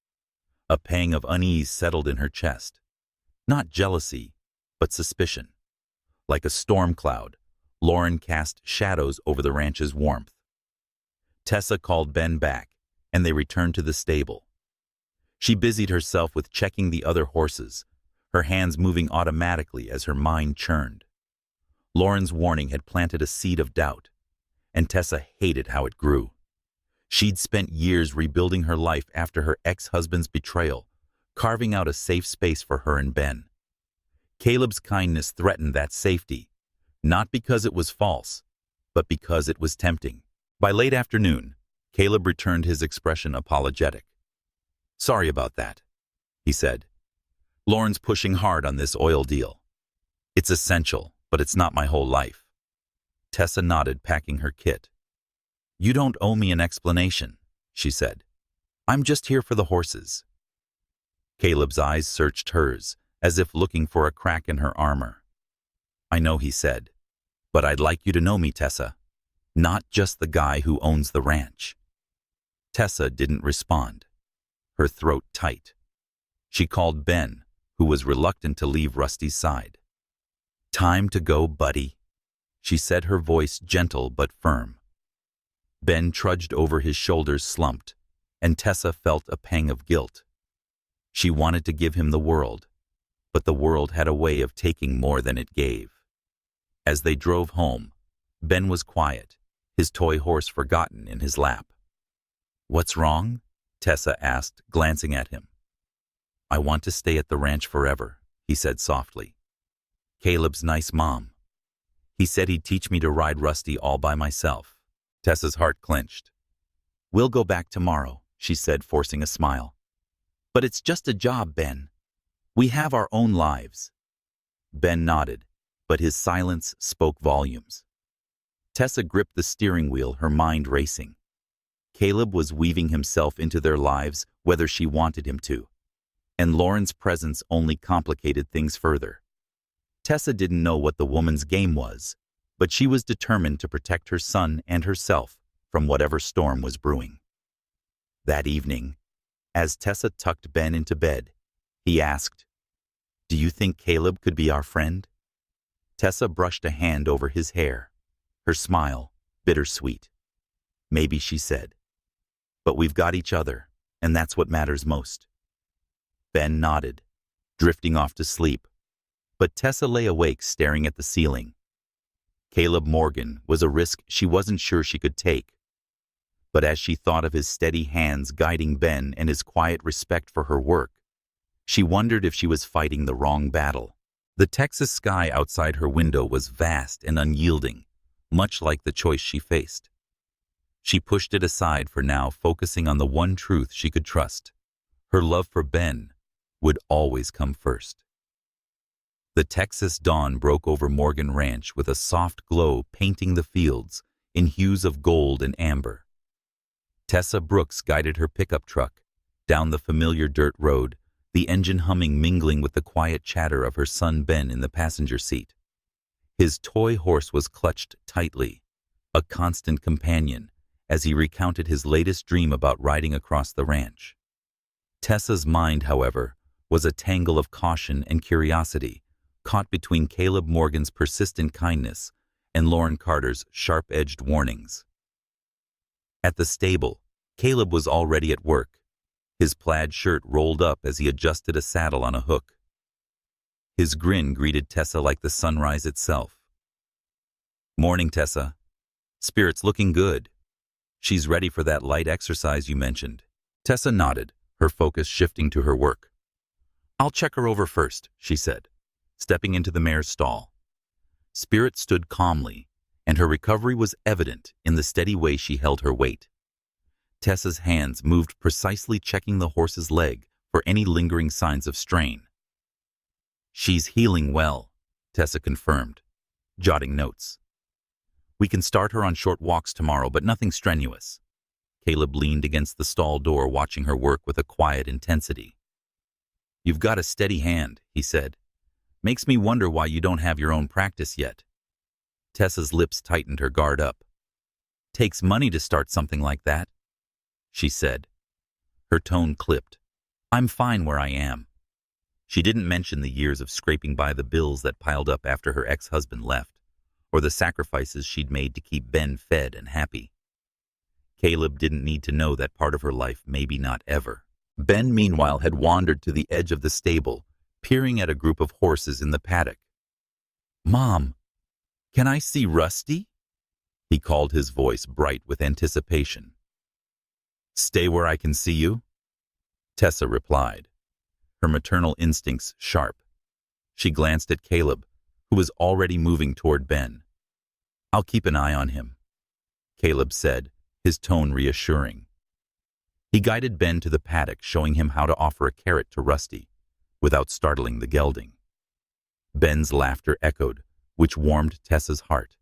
A pang of unease settled in her chest. Not jealousy, but suspicion. Like a storm cloud, Lauren cast shadows over the ranch's warmth. Tessa called Ben back, and they returned to the stable. She busied herself with checking the other horses, her hands moving automatically as her mind churned. Lauren's warning had planted a seed of doubt, and Tessa hated how it grew. She'd spent years rebuilding her life after her ex-husband's betrayal, carving out a safe space for her and Ben. Caleb's kindness threatened that safety, not because it was false, but because it was tempting. By late afternoon, Caleb returned, his expression apologetic. "Sorry about that," he said. "Lauren's pushing hard on this oil deal. It's essential, but it's not my whole life." Tessa nodded, packing her kit. "You don't owe me an explanation," she said. "I'm just here for the horses." Caleb's eyes searched hers, as if looking for a crack in her armor. "I know," he said, "but I'd like you to know me, Tessa. Not just the guy who owns the ranch." Tessa didn't respond, her throat tight. She called Ben, who was reluctant to leave Rusty's side. "Time to go, buddy," she said, her voice gentle but firm. Ben trudged over, his shoulders slumped, and Tessa felt a pang of guilt. She wanted to give him the world, but the world had a way of taking more than it gave. As they drove home, Ben was quiet, his toy horse forgotten in his lap. "What's wrong?" Tessa asked, glancing at him. "I want to stay at the ranch forever," he said softly. "Caleb's nice mom. He said he'd teach me to ride Rusty all by myself." Tessa's heart clenched. "We'll go back tomorrow," she said, forcing a smile. "But it's just a job, Ben. We have our own lives." Ben nodded, but his silence spoke volumes. Tessa gripped the steering wheel, her mind racing. Caleb was weaving himself into their lives, whether she wanted him to. and Lauren's presence only complicated things further. Tessa didn't know what the woman's game was, but she was determined to protect her son and herself from whatever storm was brewing. That evening, as Tessa tucked Ben into bed, he asked, "Do you think Caleb could be our friend?" Tessa brushed a hand over his hair, her smile bittersweet. "Maybe," she said. "But we've got each other, and that's what matters most." Ben nodded, drifting off to sleep, but Tessa lay awake staring at the ceiling. Caleb Morgan was a risk she wasn't sure she could take, but as she thought of his steady hands guiding Ben and his quiet respect for her work, she wondered if she was fighting the wrong battle. The Texas sky outside her window was vast and unyielding, much like the choice she faced. She pushed it aside for now, focusing on the one truth she could trust. Her love for Ben would always come first. The Texas dawn broke over Morgan Ranch with a soft glow painting the fields in hues of gold and amber. Tessa Brooks guided her pickup truck down the familiar dirt road, the engine humming mingling with the quiet chatter of her son Ben in the passenger seat. His toy horse was clutched tightly, a constant companion, as he recounted his latest dream about riding across the ranch. Tessa's mind, however, was a tangle of caution and curiosity, caught between Caleb Morgan's persistent kindness and Lauren Carter's sharp-edged warnings. At the stable, Caleb was already at work, his plaid shirt rolled up as he adjusted a saddle on a hook. His grin greeted Tessa like the sunrise itself. "Morning, Tessa. Spirit's looking good. She's ready for that light exercise you mentioned." Tessa nodded, her focus shifting to her work. "I'll check her over first," she said, stepping into the mare's stall. Spirit stood calmly, and her recovery was evident in the steady way she held her weight. Tessa's hands moved precisely, checking the horse's leg for any lingering signs of strain. "She's healing well," Tessa confirmed, jotting notes. "We can start her on short walks tomorrow, but nothing strenuous." Caleb leaned against the stall door, watching her work with a quiet intensity. "You've got a steady hand," he said. "Makes me wonder why you don't have your own practice yet." Tessa's lips tightened, her guard up. "Takes money to start something like that," she said. Her tone clipped. "I'm fine where I am." She didn't mention the years of scraping by the bills that piled up after her ex-husband left, or the sacrifices she'd made to keep Ben fed and happy. Caleb didn't need to know that part of her life, maybe not ever. Ben, meanwhile, had wandered to the edge of the stable, peering at a group of horses in the paddock. "Mom, can I see Rusty?" he called, his voice bright with anticipation. "Stay where I can see you," Tessa replied, her maternal instincts sharp. She glanced at Caleb, who was already moving toward Ben. "I'll keep an eye on him," Caleb said, his tone reassuring. He guided Ben to the paddock, showing him how to offer a carrot to Rusty, without startling the gelding. Ben's laughter echoed, which warmed Tessa's heart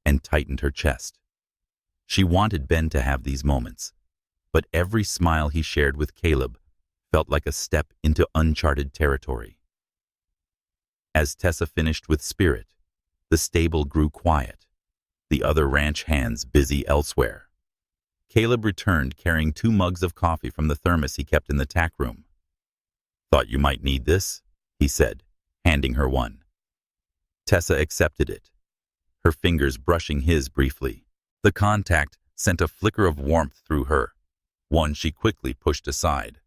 and tightened her chest. She wanted Ben to have these moments, but every smile he shared with Caleb felt like a step into uncharted territory. As Tessa finished with Spirit, the stable grew quiet, the other ranch hands busy elsewhere. Caleb returned carrying 2 mugs of coffee from the thermos he kept in the tack room. "Thought you might need this," he said, handing her one. Tessa accepted it, her fingers brushing his briefly. The contact sent a flicker of warmth through her, one she quickly pushed aside.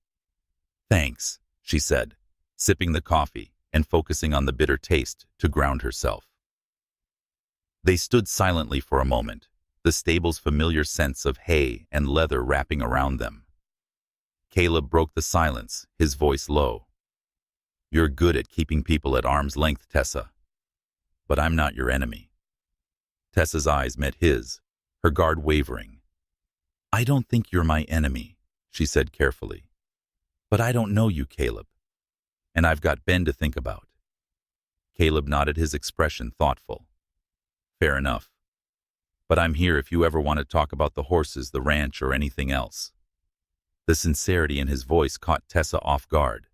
"Thanks," she said, sipping the coffee and focusing on the bitter taste to ground herself. They stood silently for a moment, the stable's familiar sense of hay and leather wrapping around them. Caleb broke the silence, his voice low. "You're good at keeping people at arm's length, Tessa. But I'm not your enemy." Tessa's eyes met his, her guard wavering. "I don't think you're my enemy," she said carefully. "But I don't know you, Caleb. And I've got Ben to think about." Caleb nodded, his expression thoughtful. "Fair enough. But I'm here if you ever want to talk about the horses, the ranch, or anything else." The sincerity in his voice caught Tessa off guard.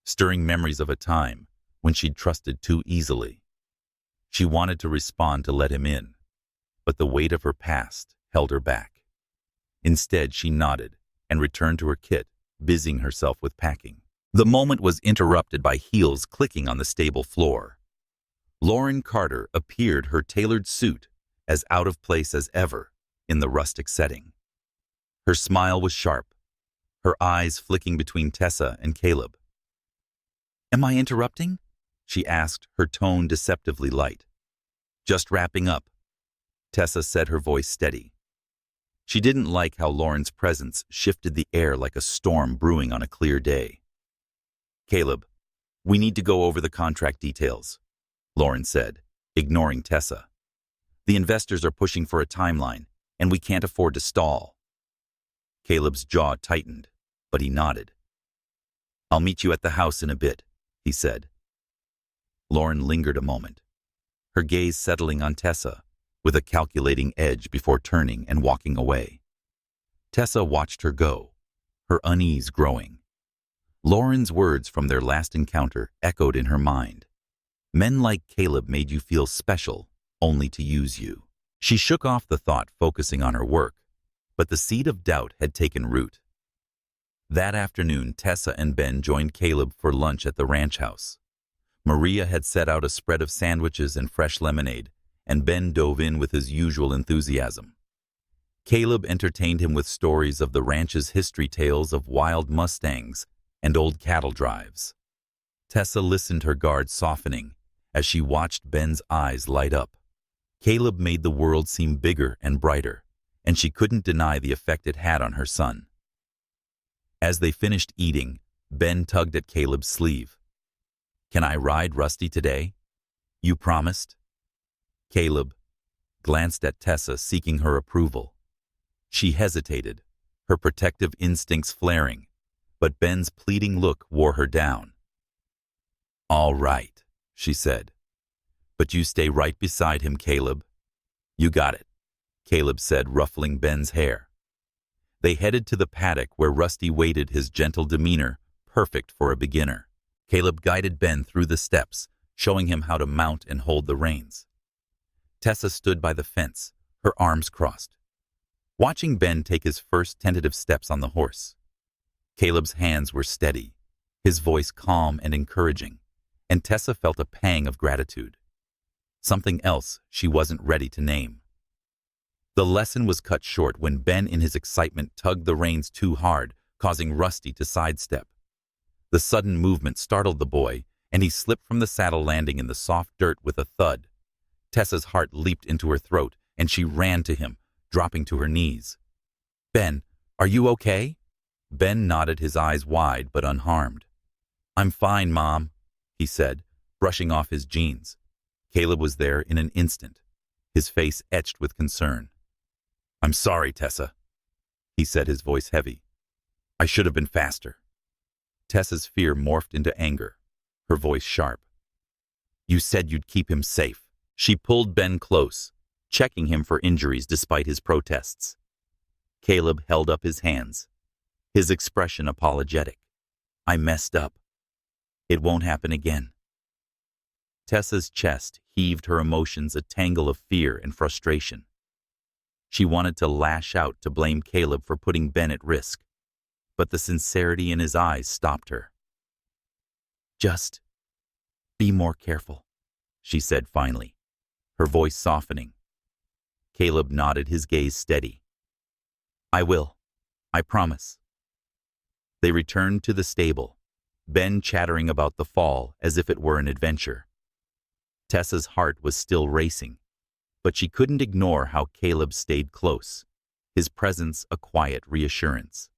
stirring memories of a time when she'd trusted too easily. She wanted to respond to let him in, but the weight of her past held her back. Instead, she nodded and returned to her kit, busying herself with packing. The moment was interrupted by heels clicking on the stable floor. Lauren Carter appeared, her tailored suit as out of place as ever in the rustic setting. Her smile was sharp, her eyes flicking between Tessa and Caleb. "Am I interrupting?" she asked, her tone deceptively light. "Just wrapping up," Tessa said, her voice steady. She didn't like how Lauren's presence shifted the air like a storm brewing on a clear day. "Caleb, we need to go over the contract details," Lauren said, ignoring Tessa. "The investors are pushing for a timeline, and we can't afford to stall." Caleb's jaw tightened, but he nodded. "I'll meet you at the house in a bit," he said. Lauren lingered a moment, her gaze settling on Tessa with a calculating edge before turning and walking away. Tessa watched her go, her unease growing. Lauren's words from their last encounter echoed in her mind. Men like Caleb made you feel special, only to use you. She shook off the thought, focusing on her work, but the seed of doubt had taken root. That afternoon, Tessa and Ben joined Caleb for lunch at the ranch house. Maria had set out a spread of sandwiches and fresh lemonade, and Ben dove in with his usual enthusiasm. Caleb entertained him with stories of the ranch's history, tales of wild mustangs and old cattle drives. Tessa listened, her guard softening as she watched Ben's eyes light up. Caleb made the world seem bigger and brighter, and she couldn't deny the effect it had on her son. As they finished eating, Ben tugged at Caleb's sleeve. "Can I ride Rusty today? You promised?" Caleb glanced at Tessa, seeking her approval. She hesitated, her protective instincts flaring, but Ben's pleading look wore her down. "All right," she said. "But you stay right beside him, Caleb." "You got it," Caleb said, ruffling Ben's hair. They headed to the paddock where Rusty waited, his gentle demeanor perfect for a beginner. Caleb guided Ben through the steps, showing him how to mount and hold the reins. Tessa stood by the fence, her arms crossed, watching Ben take his first tentative steps on the horse. Caleb's hands were steady, his voice calm and encouraging, and Tessa felt a pang of gratitude. Something else she wasn't ready to name. The lesson was cut short when Ben, in his excitement, tugged the reins too hard, causing Rusty to sidestep. The sudden movement startled the boy, and he slipped from the saddle, landing in the soft dirt with a thud. Tessa's heart leaped into her throat, and she ran to him, dropping to her knees. "Ben, are you okay?" Ben nodded, his eyes wide but unharmed. "I'm fine, Mom," he said, brushing off his jeans. Caleb was there in an instant, his face etched with concern. "I'm sorry, Tessa," he said, his voice heavy. "I should have been faster." Tessa's fear morphed into anger, her voice sharp. "You said you'd keep him safe." She pulled Ben close, checking him for injuries despite his protests. Caleb held up his hands, his expression apologetic. "I messed up. It won't happen again." Tessa's chest heaved, her emotions a tangle of fear and frustration. She wanted to lash out, to blame Caleb for putting Ben at risk, but the sincerity in his eyes stopped her. "Just be more careful," she said finally, her voice softening. Caleb nodded, his gaze steady. "I will. I promise." They returned to the stable, Ben chattering about the fall as if it were an adventure. Tessa's heart was still racing, but she couldn't ignore how Caleb stayed close, his presence a quiet reassurance.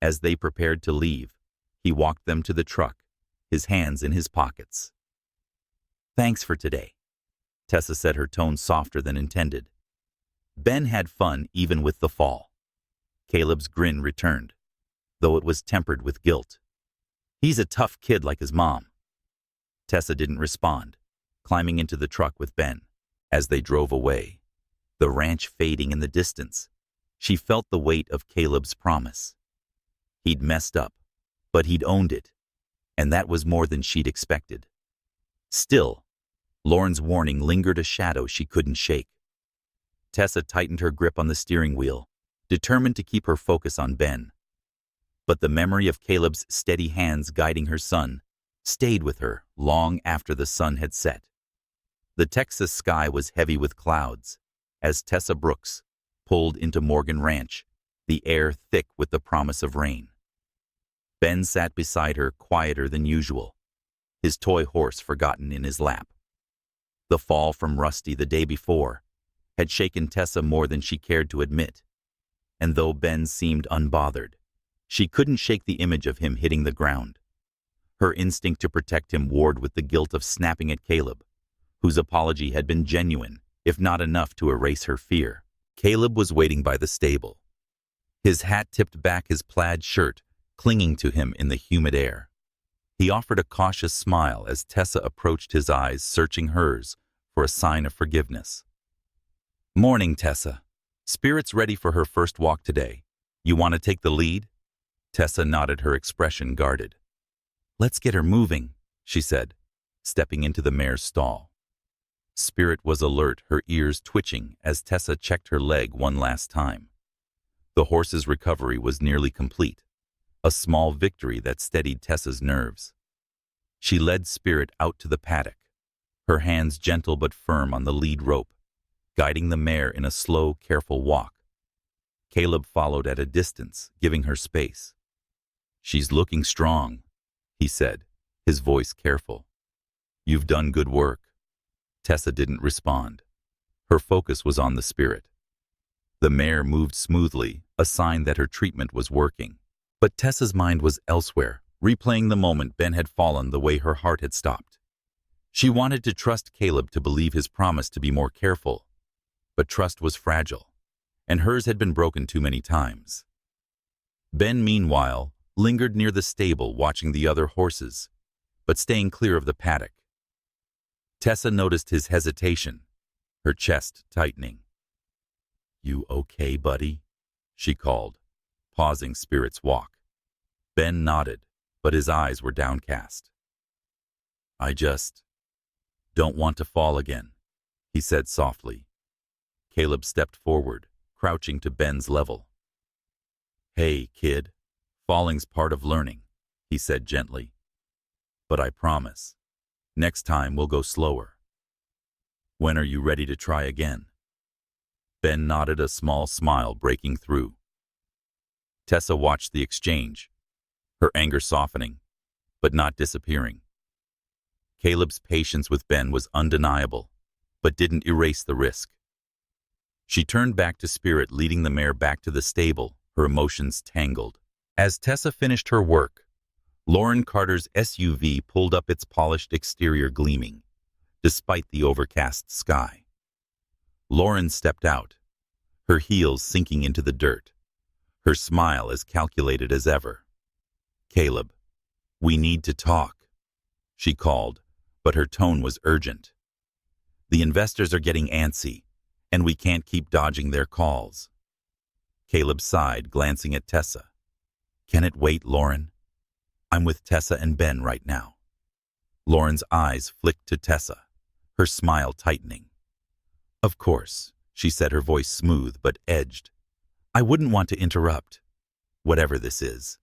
As they prepared to leave, he walked them to the truck, his hands in his pockets. "Thanks for today," Tessa said, her tone softer than intended. Ben had fun even with the fall. Caleb's grin returned, though it was tempered with guilt. "He's a tough kid like his mom." Tessa didn't respond, climbing into the truck with Ben. As they drove away, the ranch fading in the distance, she felt the weight of Caleb's promise. He'd messed up, but he'd owned it. and that was more than she'd expected. Still, Lauren's warning lingered, a shadow she couldn't shake. Tessa tightened her grip on the steering wheel, determined to keep her focus on Ben. But the memory of Caleb's steady hands guiding her son stayed with her long after the sun had set. The Texas sky was heavy with clouds as Tessa Brooks pulled into Morgan Ranch, the air thick with the promise of rain. Ben sat beside her, quieter than usual, his toy horse forgotten in his lap. The fall from Rusty the day before had shaken Tessa more than she cared to admit, and though Ben seemed unbothered, she couldn't shake the image of him hitting the ground. Her instinct to protect him warred with the guilt of snapping at Caleb, whose apology had been genuine, if not enough to erase her fear. Caleb was waiting by the stable, his hat tipped back, his plaid shirt clinging to him in the humid air. He offered a cautious smile as Tessa approached, his eyes searching hers for a sign of forgiveness. "Morning, Tessa. Spirit's ready for her first walk today. You want to take the lead?" Tessa nodded, her expression guarded. "Let's get her moving," she said, stepping into the mare's stall. Spirit was alert, her ears twitching as Tessa checked her leg one last time. The horse's recovery was nearly complete, a small victory that steadied Tessa's nerves. She led Spirit out to the paddock, her hands gentle but firm on the lead rope, guiding the mare in a slow, careful walk. Caleb followed at a distance, giving her space. "She's looking strong," he said, his voice careful. "You've done good work." Tessa didn't respond. Her focus was on the Spirit. The mare moved smoothly, a sign that her treatment was working. But Tessa's mind was elsewhere, replaying the moment Ben had fallen, the way her heart had stopped. She wanted to trust Caleb, to believe his promise to be more careful. But trust was fragile, and hers had been broken too many times. Ben, meanwhile, lingered near the stable, watching the other horses, but staying clear of the paddock. Tessa noticed his hesitation, her chest tightening. "You okay, buddy?" she called, pausing Spirit's walk. Ben nodded, but his eyes were downcast. "I just don't want to fall again," he said softly. Caleb stepped forward, crouching to Ben's level. "Hey, kid, falling's part of learning," he said gently. "But I promise, next time we'll go slower. When are you ready to try again?" Ben nodded, a small smile breaking through. Tessa watched the exchange, her anger softening, but not disappearing. Caleb's patience with Ben was undeniable, but didn't erase the risk. She turned back to Spirit, leading the mare back to the stable, her emotions tangled. As Tessa finished her work, Lauren Carter's SUV pulled up, its polished exterior gleaming, despite the overcast sky. Lauren stepped out, her heels sinking into the dirt, her smile as calculated as ever. "Caleb, we need to talk," she called, but her tone was urgent. "The investors are getting antsy, and we can't keep dodging their calls." Caleb sighed, glancing at Tessa. "Can it wait, Lauren? I'm with Tessa and Ben right now." Lauren's eyes flicked to Tessa, her smile tightening. "Of course," she said, her voice smooth but edged. "I wouldn't want to interrupt, whatever this is."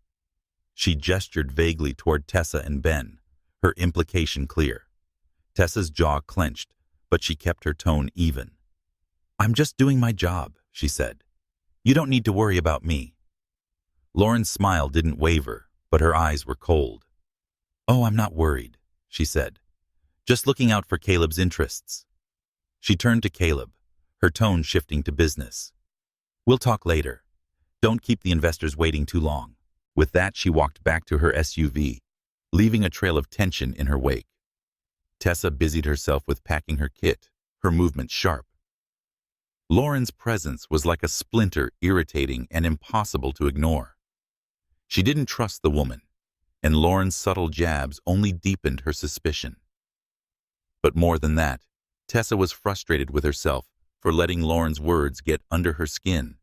She gestured vaguely toward Tessa and Ben, her implication clear. Tessa's jaw clenched, but she kept her tone even. "I'm just doing my job," she said. "You don't need to worry about me." Lauren's smile didn't waver, but her eyes were cold. "Oh, I'm not worried," she said. "Just looking out for Caleb's interests." She turned to Caleb, her tone shifting to business. "We'll talk later. Don't keep the investors waiting too long." With that, she walked back to her SUV, leaving a trail of tension in her wake. Tessa busied herself with packing her kit, her movements sharp. Lauren's presence was like a splinter, irritating and impossible to ignore. She didn't trust the woman, and Lauren's subtle jabs only deepened her suspicion. But more than that, Tessa was frustrated with herself for letting Lauren's words get under her skin,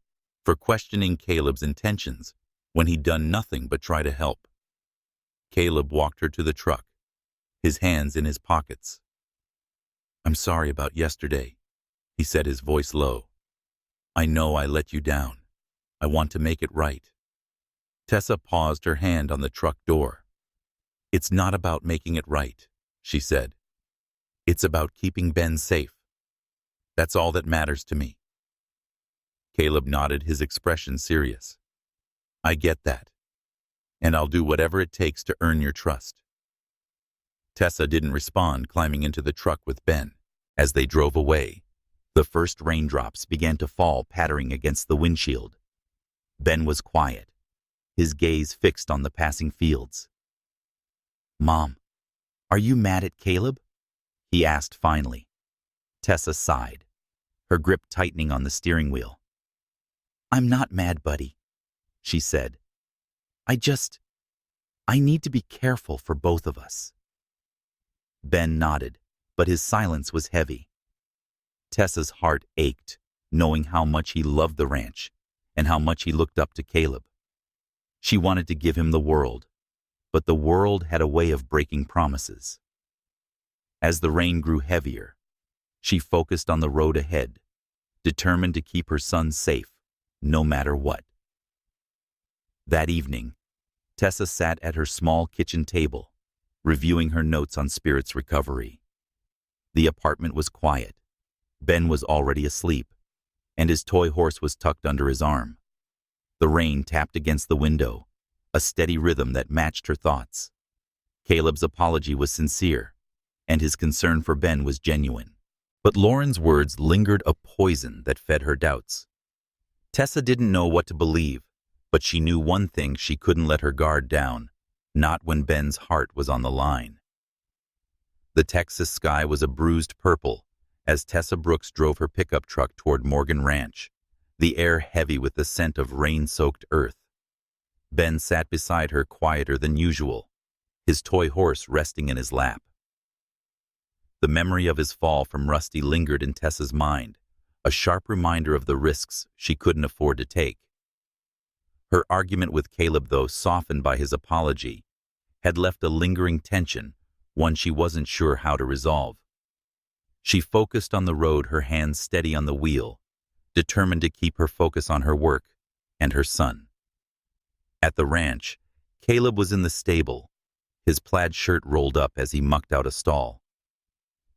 for questioning Caleb's intentions when he'd done nothing but try to help. Caleb walked her to the truck, his hands in his pockets. "I'm sorry about yesterday," he said, his voice low. "I know I let you down. I want to make it right." Tessa paused, her hand on the truck door. "It's not about making it right," she said. "It's about keeping Ben safe. That's all that matters to me." Caleb nodded, his expression serious. "I get that, and I'll do whatever it takes to earn your trust." Tessa didn't respond, climbing into the truck with Ben. As they drove away, the first raindrops began to fall, pattering against the windshield. Ben was quiet, his gaze fixed on the passing fields. "Mom, are you mad at Caleb?" he asked finally. Tessa sighed, her grip tightening on the steering wheel. "I'm not mad, buddy," she said. I need to be careful for both of us." Ben nodded, but his silence was heavy. Tessa's heart ached, knowing how much he loved the ranch and how much he looked up to Caleb. She wanted to give him the world, but the world had a way of breaking promises. As the rain grew heavier, she focused on the road ahead, determined to keep her son safe, no matter what. That evening, Tessa sat at her small kitchen table, reviewing her notes on Spirit's recovery. The apartment was quiet. Ben was already asleep, and his toy horse was tucked under his arm. The rain tapped against the window, a steady rhythm that matched her thoughts. Caleb's apology was sincere, and his concern for Ben was genuine. But Lauren's words lingered, a poison that fed her doubts. Tessa didn't know what to believe, but she knew one thing: she couldn't let her guard down, not when Ben's heart was on the line. The Texas sky was a bruised purple as Tessa Brooks drove her pickup truck toward Morgan Ranch, the air heavy with the scent of rain-soaked earth. Ben sat beside her, quieter than usual, his toy horse resting in his lap. The memory of his fall from Rusty lingered in Tessa's mind, a sharp reminder of the risks she couldn't afford to take. Her argument with Caleb, though softened by his apology, had left a lingering tension, one she wasn't sure how to resolve. She focused on the road, her hands steady on the wheel, determined to keep her focus on her work and her son. At the ranch, Caleb was in the stable, his plaid shirt rolled up as he mucked out a stall.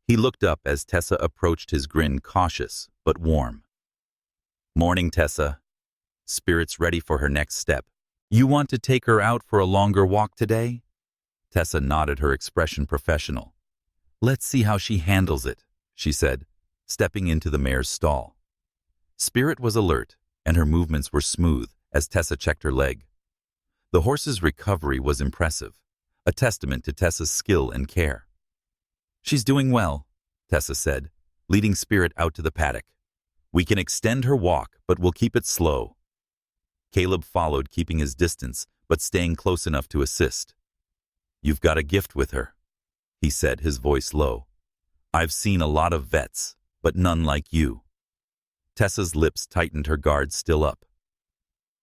He looked up as Tessa approached, his grin cautious but warm. "Morning, Tessa." Spirit's ready for her next step. "You want to take her out for a longer walk today?" Tessa nodded, her expression professional. "Let's see how she handles it," she said, stepping into the mare's stall. Spirit was alert, and her movements were smooth as Tessa checked her leg. The horse's recovery was impressive, a testament to Tessa's skill and care. "She's doing well," Tessa said, leading Spirit out to the paddock. "We can extend her walk, but we'll keep it slow." Caleb followed, keeping his distance, but staying close enough to assist. "You've got a gift with her," he said, his voice low. "I've seen a lot of vets, but none like you." Tessa's lips tightened, her guard still up.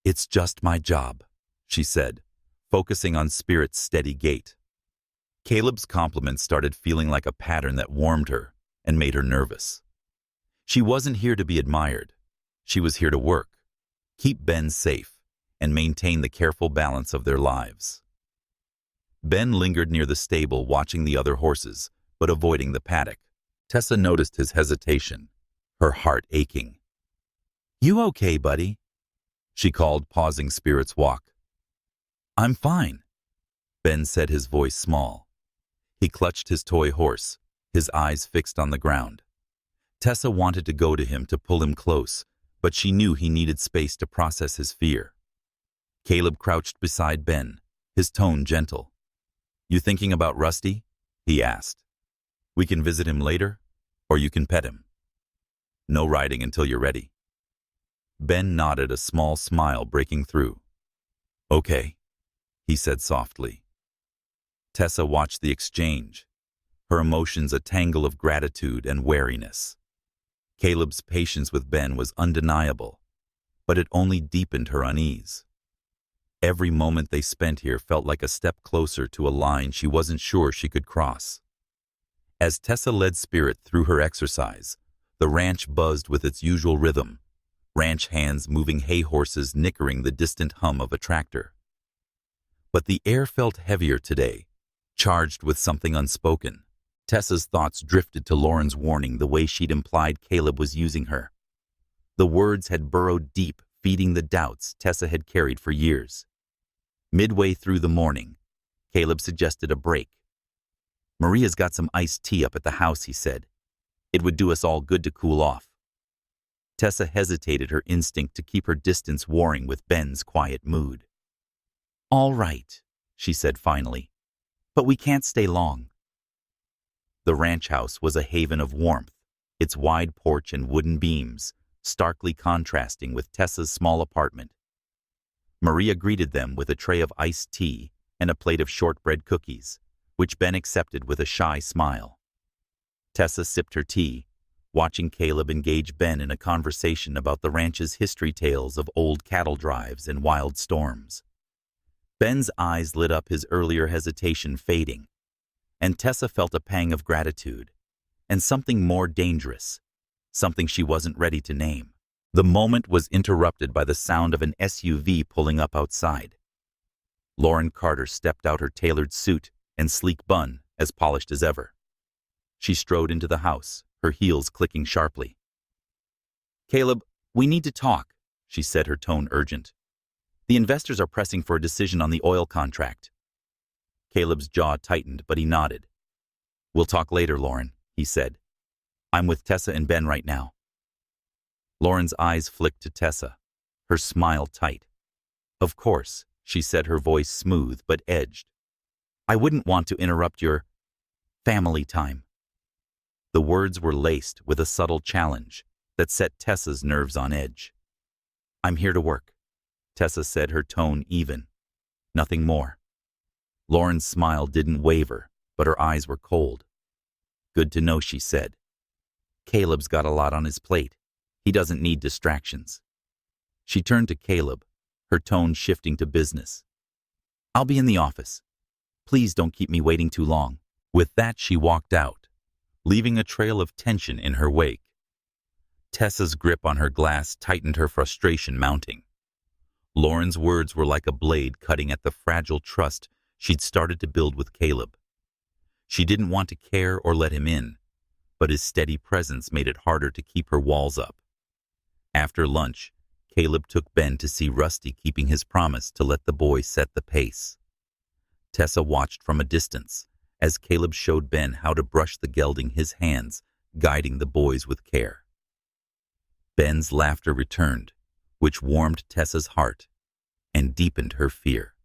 "It's just my job," she said, focusing on Spirit's steady gait. Caleb's compliments started feeling like a pattern that warmed her and made her nervous. She wasn't here to be admired. She was here to work, keep Ben safe, and maintain the careful balance of their lives. Ben lingered near the stable, watching the other horses, but avoiding the paddock. Tessa noticed his hesitation, her heart aching. "You okay, buddy?" she called, pausing Spirit's walk. "I'm fine," Ben said, his voice small. He clutched his toy horse, his eyes fixed on the ground. Tessa wanted to go to him, to pull him close, but she knew he needed space to process his fear. Caleb crouched beside Ben, his tone gentle. "You thinking about Rusty?" he asked. "We can visit him later, or you can pet him. No riding until you're ready." Ben nodded, a small smile breaking through. "Okay," he said softly. Tessa watched the exchange, her emotions a tangle of gratitude and wariness. Caleb's patience with Ben was undeniable, but it only deepened her unease. Every moment they spent here felt like a step closer to a line she wasn't sure she could cross. As Tessa led Spirit through her exercise, the ranch buzzed with its usual rhythm, ranch hands moving hay horses nickering the distant hum of a tractor. But the air felt heavier today, charged with something unspoken. Tessa's thoughts drifted to Lauren's warning, the way she'd implied Caleb was using her. The words had burrowed deep, feeding the doubts Tessa had carried for years. Midway through the morning, Caleb suggested a break. "Maria's got some iced tea up at the house," he said. "It would do us all good to cool off." Tessa hesitated, her instinct to keep her distance warring with Ben's quiet mood. "All right," she said finally, "but we can't stay long." The ranch house was a haven of warmth, its wide porch and wooden beams starkly contrasting with Tessa's small apartment. Maria greeted them with a tray of iced tea and a plate of shortbread cookies, which Ben accepted with a shy smile. Tessa sipped her tea, watching Caleb engage Ben in a conversation about the ranch's history, tales of old cattle drives and wild storms. Ben's eyes lit up, his earlier hesitation fading, and Tessa felt a pang of gratitude, and something more dangerous, something she wasn't ready to name. The moment was interrupted by the sound of an SUV pulling up outside. Lauren Carter stepped out, her tailored suit and sleek bun as polished as ever. She strode into the house, her heels clicking sharply. "Caleb, we need to talk," she said, her tone urgent. "The investors are pressing for a decision on the oil contract." Caleb's jaw tightened, but he nodded. "We'll talk later, Lauren," he said. "I'm with Tessa and Ben right now." Lauren's eyes flicked to Tessa, her smile tight. "Of course," she said, her voice smooth but edged. "I wouldn't want to interrupt your family time." The words were laced with a subtle challenge that set Tessa's nerves on edge. "I'm here to work," Tessa said, her tone even. "Nothing more." Lauren's smile didn't waver, but her eyes were cold. "Good to know," she said. "Caleb's got a lot on his plate. He doesn't need distractions." She turned to Caleb, her tone shifting to business. "I'll be in the office. Please don't keep me waiting too long." With that, she walked out, leaving a trail of tension in her wake. Tessa's grip on her glass tightened, her frustration mounting. Lauren's words were like a blade cutting at the fragile trust she'd started to build with Caleb. She didn't want to care or let him in, but his steady presence made it harder to keep her walls up. After lunch, Caleb took Ben to see Rusty, keeping his promise to let the boy set the pace. Tessa watched from a distance as Caleb showed Ben how to brush the gelding, his hands guiding the boys with care. Ben's laughter returned, which warmed Tessa's heart and deepened her fear.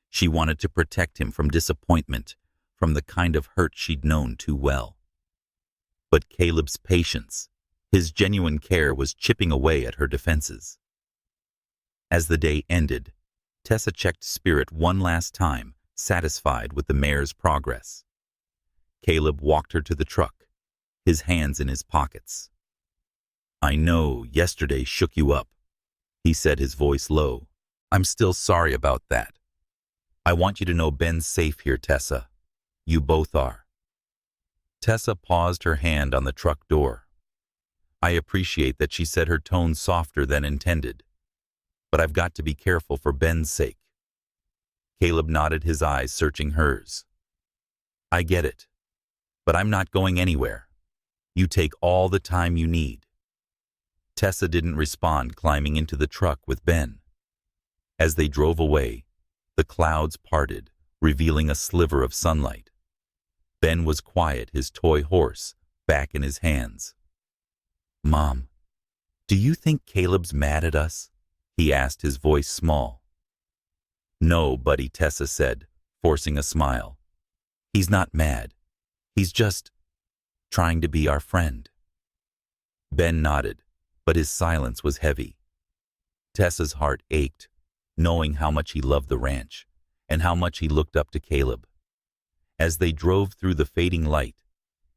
She wanted to protect him from disappointment, from the kind of hurt she'd known too well. But Caleb's patience, his genuine care, was chipping away at her defenses. As the day ended, Tessa checked Spirit one last time, satisfied with the mare's progress. Caleb walked her to the truck, his hands in his pockets. "I know yesterday shook you up," he said, his voice low. "I'm still sorry about that. I want you to know Ben's safe here, Tessa. You both are." Tessa paused, her hand on the truck door. "I appreciate that," she said, her tone softer than intended. "But I've got to be careful for Ben's sake." Caleb nodded, his eyes searching hers. "I get it, but I'm not going anywhere. You take all the time you need." Tessa didn't respond, climbing into the truck with Ben. As they drove away, the clouds parted, revealing a sliver of sunlight. Ben was quiet, his toy horse back in his hands. "Mom, do you think Caleb's mad at us?" he asked, his voice small. "No, buddy," Tessa said, forcing a smile. "He's not mad. He's just trying to be our friend." Ben nodded, but his silence was heavy. Tessa's heart ached, knowing how much he loved the ranch and how much he looked up to Caleb. As they drove through the fading light,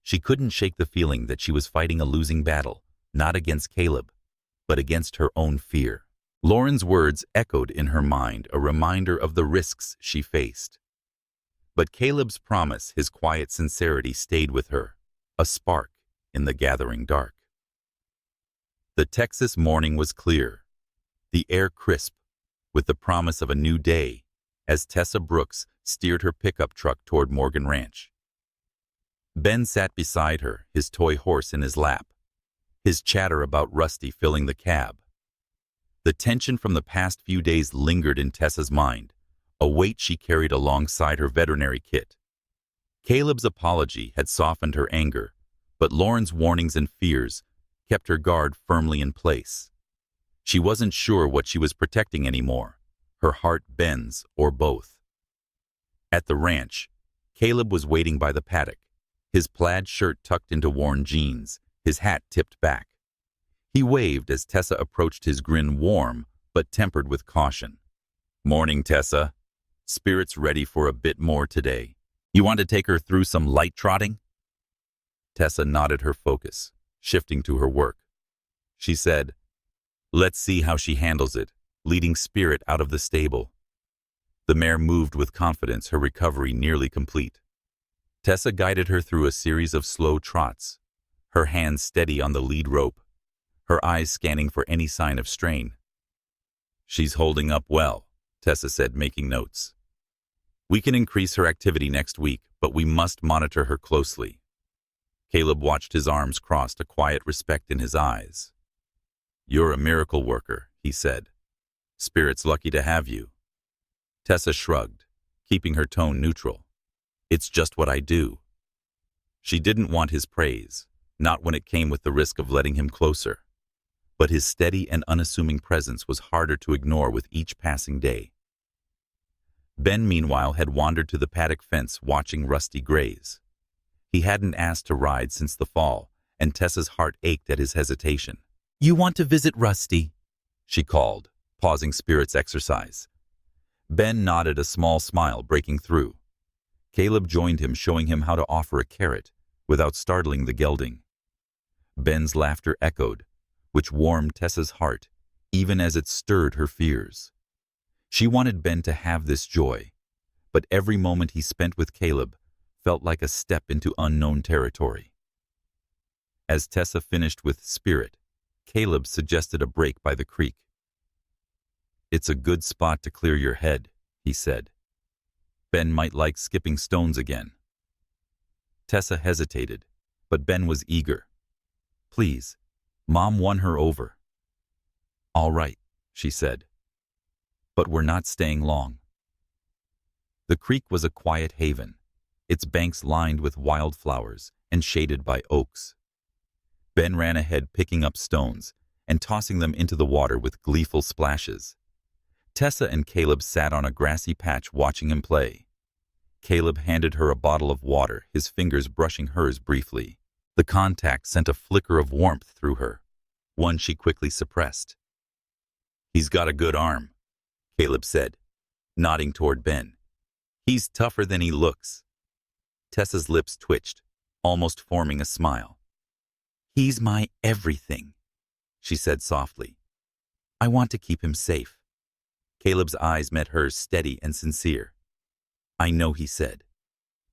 she couldn't shake the feeling that she was fighting a losing battle, not against Caleb, but against her own fear. Lauren's words echoed in her mind, a reminder of the risks she faced. But Caleb's promise, his quiet sincerity, stayed with her, a spark in the gathering dark. The Texas morning was clear, the air crisp, with the promise of a new day, as Tessa Brooks steered her pickup truck toward Morgan Ranch. Ben sat beside her, his toy horse in his lap, his chatter about Rusty filling the cab. The tension from the past few days lingered in Tessa's mind, a weight she carried alongside her veterinary kit. Caleb's apology had softened her anger, but Lauren's warnings and fears kept her guard firmly in place. She wasn't sure what she was protecting anymore, her heart, Ben's, or both. At the ranch, Caleb was waiting by the paddock, his plaid shirt tucked into worn jeans, his hat tipped back. He waved as Tessa approached, his grin warm but tempered with caution. "Morning, Tessa. Spirits ready for a bit more today. You want to take her through some light trotting?" Tessa nodded, her focus shifting to her work. She said, "Let's see how she handles it," leading Spirit out of the stable. The mare moved with confidence, her recovery nearly complete. Tessa guided her through a series of slow trots, her hands steady on the lead rope, her eyes scanning for any sign of strain. "She's holding up well," Tessa said, making notes. "We can increase her activity next week, but we must monitor her closely." Caleb watched, his arms crossed, a quiet respect in his eyes. "You're a miracle worker," he said. "Spirit's lucky to have you." Tessa shrugged, keeping her tone neutral. "It's just what I do." She didn't want his praise, not when it came with the risk of letting him closer. But his steady and unassuming presence was harder to ignore with each passing day. Ben, meanwhile, had wandered to the paddock fence, watching Rusty graze. He hadn't asked to ride since the fall, and Tessa's heart ached at his hesitation. "You want to visit Rusty?" she called, pausing Spirit's exercise. Ben nodded, a small smile breaking through. Caleb joined him, showing him how to offer a carrot without startling the gelding. Ben's laughter echoed, which warmed Tessa's heart, even as it stirred her fears. She wanted Ben to have this joy, but every moment he spent with Caleb felt like a step into unknown territory. As Tessa finished with Spirit, Caleb suggested a break by the creek. "It's a good spot to clear your head," he said. "Ben might like skipping stones again." Tessa hesitated, but Ben was eager. "Please, Mom won her over." "All right," she said. "But we're not staying long." The creek was a quiet haven, its banks lined with wildflowers and shaded by oaks. Ben ran ahead, picking up stones and tossing them into the water with gleeful splashes. Tessa and Caleb sat on a grassy patch watching him play. Caleb handed her a bottle of water, his fingers brushing hers briefly. The contact sent a flicker of warmth through her, one she quickly suppressed. "He's got a good arm," Caleb said, nodding toward Ben. "He's tougher than he looks." Tessa's lips twitched, almost forming a smile. "He's my everything," she said softly. "I want to keep him safe." Caleb's eyes met hers, steady and sincere. "I know," he said,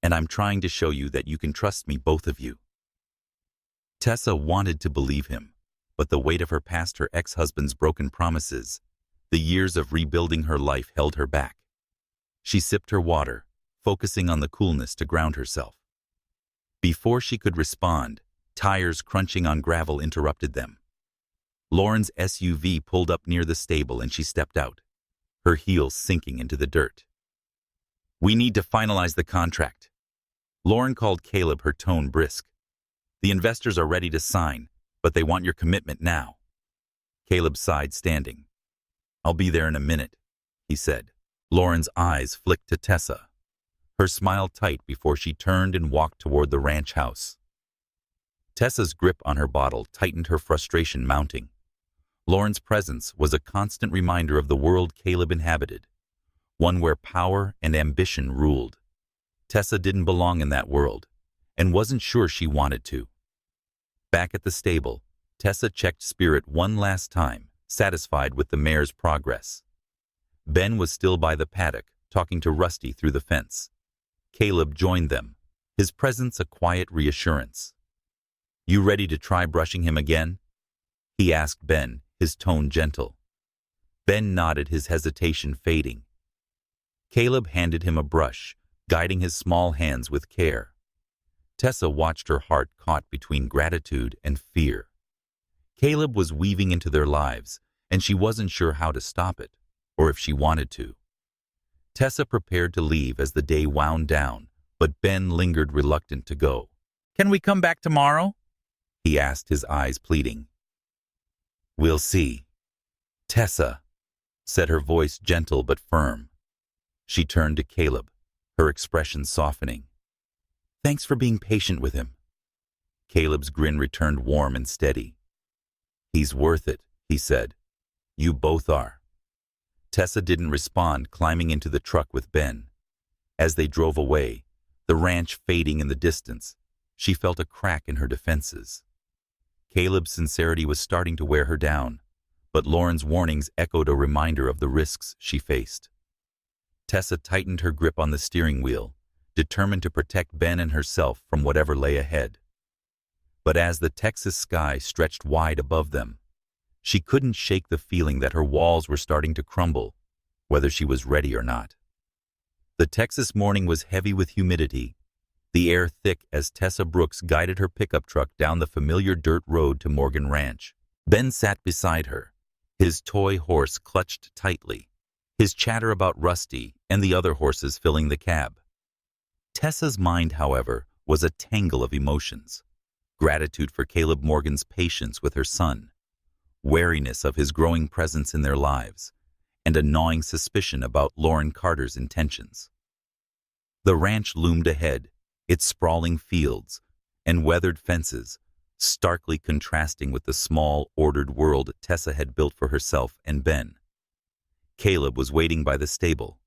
"and I'm trying to show you that you can trust me, both of you." Tessa wanted to believe him, but the weight of her past, her ex-husband's broken promises, the years of rebuilding her life held her back. She sipped her water, focusing on the coolness to ground herself. Before she could respond, tires crunching on gravel interrupted them. Lauren's SUV pulled up near the stable and she stepped out, her heels sinking into the dirt. "We need to finalize the contract." Lauren called Caleb, her tone brisk. "The investors are ready to sign, but they want your commitment now." Caleb sighed, standing. "I'll be there in a minute," he said. Lauren's eyes flicked to Tessa, her smile tight before she turned and walked toward the ranch house. Tessa's grip on her bottle tightened, her frustration mounting. Lauren's presence was a constant reminder of the world Caleb inhabited, one where power and ambition ruled. Tessa didn't belong in that world, and wasn't sure she wanted to. Back at the stable, Tessa checked Spirit one last time, satisfied with the mare's progress. Ben was still by the paddock, talking to Rusty through the fence. Caleb joined them, his presence a quiet reassurance. "You ready to try brushing him again?" he asked Ben, his tone gentle. Ben nodded, his hesitation fading. Caleb handed him a brush, guiding his small hands with care. Tessa watched, her heart caught between gratitude and fear. Caleb was weaving into their lives, and she wasn't sure how to stop it, or if she wanted to. Tessa prepared to leave as the day wound down, but Ben lingered, reluctant to go. "Can we come back tomorrow?" he asked, his eyes pleading. "We'll see." "Tessa," said, her voice gentle but firm. She turned to Caleb, her expression softening. "Thanks for being patient with him." Caleb's grin returned, warm and steady. "He's worth it," he said. "You both are." Tessa didn't respond, climbing into the truck with Ben. As they drove away, the ranch fading in the distance, she felt a crack in her defenses. Caleb's sincerity was starting to wear her down, but Lauren's warnings echoed a reminder of the risks she faced. Tessa tightened her grip on the steering wheel, determined to protect Ben and herself from whatever lay ahead. But as the Texas sky stretched wide above them, she couldn't shake the feeling that her walls were starting to crumble, whether she was ready or not. The Texas morning was heavy with humidity, the air thick as Tessa Brooks guided her pickup truck down the familiar dirt road to Morgan Ranch. Ben sat beside her, his toy horse clutched tightly, his chatter about Rusty and the other horses filling the cab. Tessa's mind, however, was a tangle of emotions. Gratitude for Caleb Morgan's patience with her son, wariness of his growing presence in their lives, and a gnawing suspicion about Lauren Carter's intentions. The ranch loomed ahead, its sprawling fields and weathered fences starkly contrasting with the small, ordered world Tessa had built for herself and Ben. Caleb was waiting by the stable,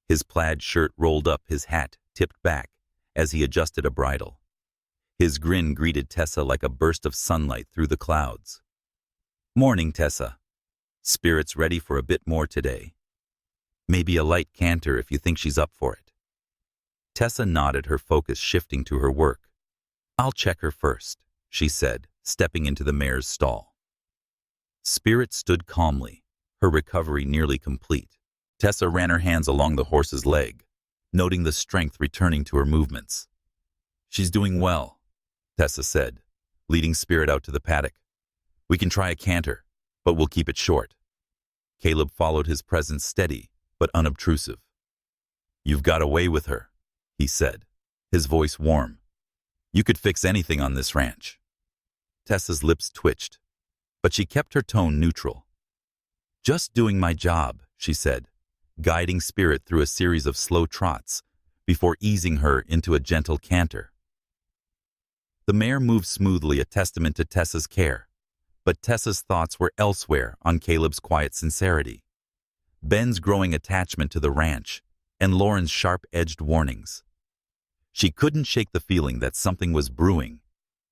his plaid shirt rolled up, his hat tipped back as he adjusted a bridle. His grin greeted Tessa like a burst of sunlight through the clouds. "Morning, Tessa. Spirits ready for a bit more today? Maybe a light canter if you think she's up for it." Tessa nodded, her focus shifting to her work. "I'll check her first," she said, stepping into the mare's stall. Spirit stood calmly, her recovery nearly complete. Tessa ran her hands along the horse's leg, noting the strength returning to her movements. "She's doing well," Tessa said, leading Spirit out to the paddock. "We can try a canter, but we'll keep it short." Caleb followed, his presence steady but unobtrusive. "You've got away with her," he said, his voice warm. "You could fix anything on this ranch." Tessa's lips twitched, but she kept her tone neutral. "Just doing my job," she said, guiding Spirit through a series of slow trots before easing her into a gentle canter. The mare moved smoothly, a testament to Tessa's care, but Tessa's thoughts were elsewhere, on Caleb's quiet sincerity, Ben's growing attachment to the ranch, and Lauren's sharp-edged warnings. She couldn't shake the feeling that something was brewing,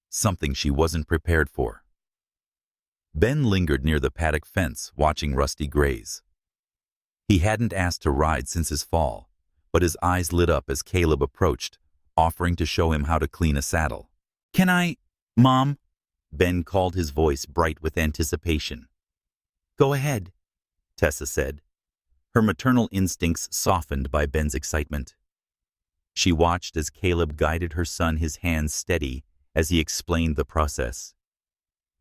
something she wasn't prepared for. Ben lingered near the paddock fence, watching Rusty graze. He hadn't asked to ride since his fall, but his eyes lit up as Caleb approached, offering to show him how to clean a saddle. "Can I, Mom?" Ben called, his voice bright with anticipation. "Go ahead," Tessa said, her maternal instincts softened by Ben's excitement. She watched as Caleb guided her son, his hands steady as he explained the process.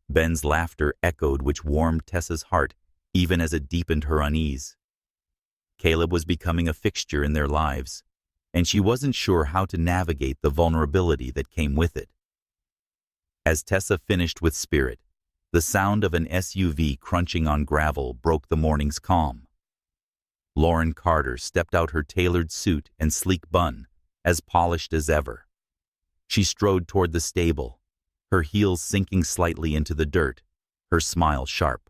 Ben's laughter echoed, which warmed Tessa's heart even as it deepened her unease. Caleb was becoming a fixture in their lives, and she wasn't sure how to navigate the vulnerability that came with it. As Tessa finished with Spirit, the sound of an SUV crunching on gravel broke the morning's calm. Lauren Carter stepped out, her tailored suit and sleek bun as polished as ever. She strode toward the stable, her heels sinking slightly into the dirt, her smile sharp.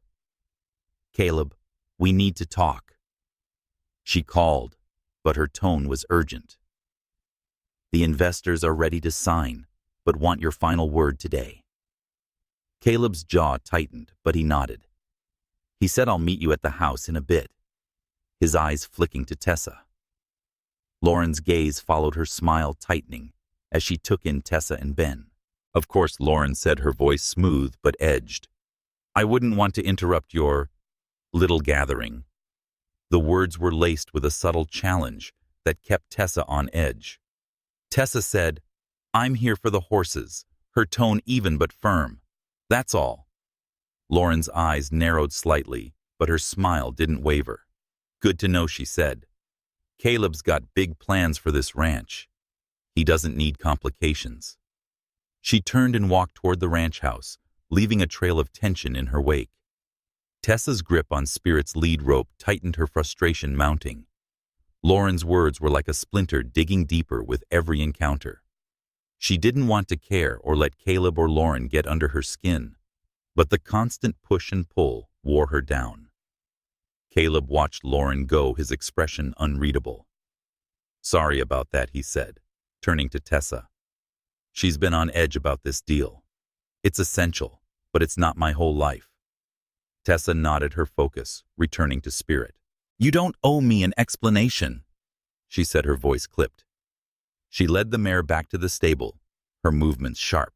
"Caleb, we need to talk," she called, but her tone was urgent. "The investors are ready to sign, but want your final word today." Caleb's jaw tightened, but he nodded. He said I'll meet you at the house in a bit, his eyes flicking to Tessa. Lauren's gaze followed her smile tightening as she took in Tessa and Ben. Of course, Lauren said, her voice smooth but edged. I wouldn't want to interrupt your little gathering. The words were laced with a subtle challenge that kept Tessa on edge. Tessa said, I'm here for the horses, her tone even but firm. That's all. Lauren's eyes narrowed slightly, but her smile didn't waver. Good to know, she said. Caleb's got big plans for this ranch. He doesn't need complications. She turned and walked toward the ranch house, leaving a trail of tension in her wake. Tessa's grip on Spirit's lead rope tightened, her frustration mounting. Lauren's words were like a splinter digging deeper with every encounter. She didn't want to care or let Caleb or Lauren get under her skin, but the constant push and pull wore her down. Caleb watched Lauren go, his expression unreadable. Sorry about that, he said, turning to Tessa. She's been on edge about this deal. It's essential, but it's not my whole life. Tessa nodded, her focus returning to Spirit. You don't owe me an explanation, she said, her voice clipped. She led the mare back to the stable, her movements sharp.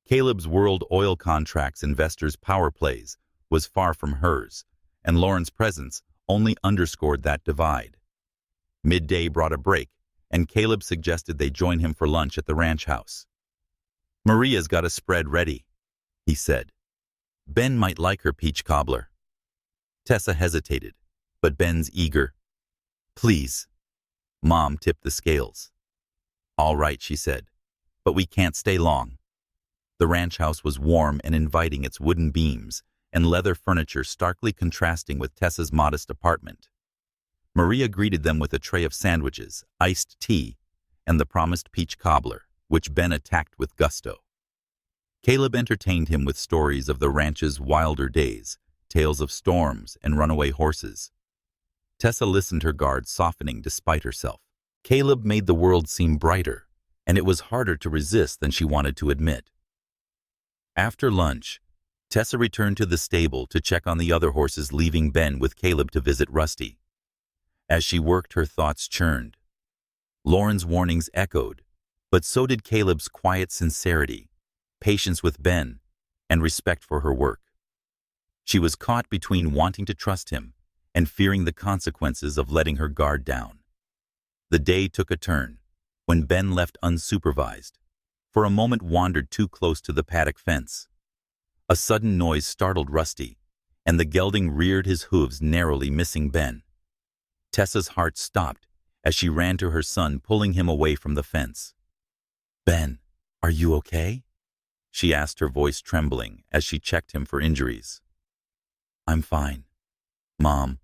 Caleb's World Oil Contracts investors' power plays was far from hers, and Lauren's presence only underscored that divide. Midday brought a break, and Caleb suggested they join him for lunch at the ranch house. Maria's got a spread ready, he said. Ben might like her peach cobbler. Tessa hesitated, but Ben's eager. Please. Mom tipped the scales. All right, she said, but we can't stay long. The ranch house was warm and inviting, its wooden beams and leather furniture starkly contrasting with Tessa's modest apartment. Maria greeted them with a tray of sandwiches, iced tea, and the promised peach cobbler, which Ben attacked with gusto. Caleb entertained him with stories of the ranch's wilder days, tales of storms and runaway horses. Tessa listened, her guard softening despite herself. Caleb made the world seem brighter, and it was harder to resist than she wanted to admit. After lunch, Tessa returned to the stable to check on the other horses, leaving Ben with Caleb to visit Rusty. As she worked, her thoughts churned. Lauren's warnings echoed, but so did Caleb's quiet sincerity, patience with Ben, and respect for her work. She was caught between wanting to trust him and fearing the consequences of letting her guard down. The day took a turn when Ben left unsupervised, for a moment wandered too close to the paddock fence. A sudden noise startled Rusty, and the gelding reared his hooves, narrowly missing Ben. Tessa's heart stopped as she ran to her son, pulling him away from the fence. Ben, are you okay? She asked, her voice trembling as she checked him for injuries. I'm fine, Mom,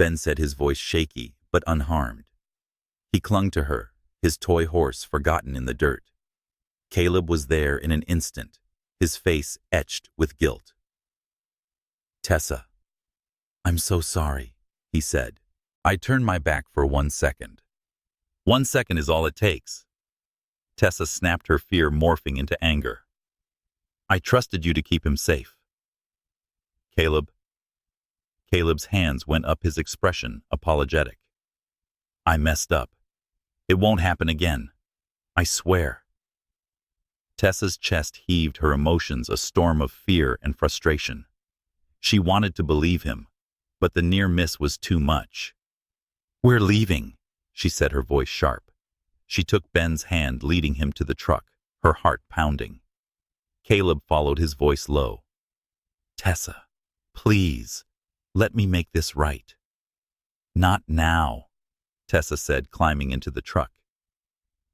Ben said, his voice shaky but unharmed. He clung to her, his toy horse forgotten in the dirt. Caleb was there in an instant, his face etched with guilt. Tessa, I'm so sorry, he said. I turned my back for 1 second. 1 second is all it takes. Tessa snapped, her fear morphing into anger. I trusted you to keep him safe. Caleb's hands went up, his expression apologetic. I messed up. It won't happen again. I swear. Tessa's chest heaved, her emotions a storm of fear and frustration. She wanted to believe him, but the near miss was too much. We're leaving, she said, her voice sharp. She took Ben's hand, leading him to the truck, her heart pounding. Caleb followed, his voice low. Tessa, please, let me make this right. Not now, Tessa said, climbing into the truck.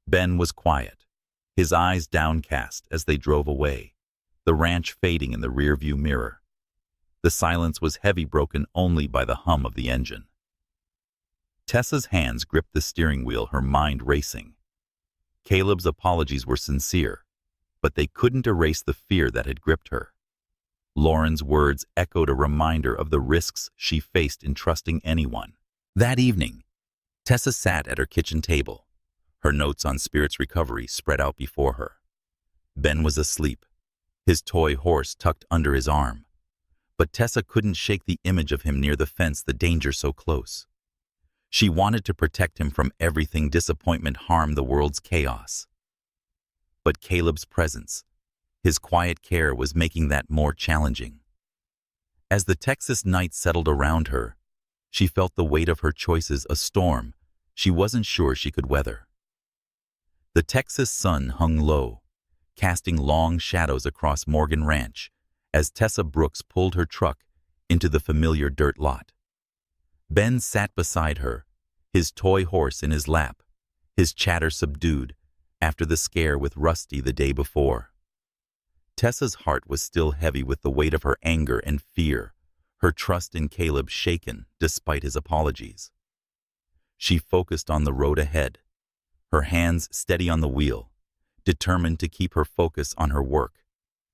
Ben was quiet, his eyes downcast as they drove away, the ranch fading in the rearview mirror. The silence was heavy, broken only by the hum of the engine. Tessa's hands gripped the steering wheel, her mind racing. Caleb's apologies were sincere, but they couldn't erase the fear that had gripped her. Lauren's words echoed, a reminder of the risks she faced in trusting anyone. That evening, Tessa sat at her kitchen table, her notes on Spirit's recovery spread out before her. Ben was asleep, his toy horse tucked under his arm, But Tessa couldn't shake the image of him near the fence, the danger so close. She wanted to protect him from everything disappointment, harm, the world's chaos. But Caleb's presence, his quiet care, was making that more challenging. As the Texas night settled around her, she felt the weight of her choices, a storm she wasn't sure she could weather. The Texas sun hung low, casting long shadows across Morgan Ranch as Tessa Brooks pulled her truck into the familiar dirt lot. Ben sat beside her, his toy horse in his lap, his chatter subdued after the scare with Rusty the day before. Tessa's heart was still heavy with the weight of her anger and fear, her trust in Caleb shaken despite his apologies. She focused on the road ahead, her hands steady on the wheel, determined to keep her focus on her work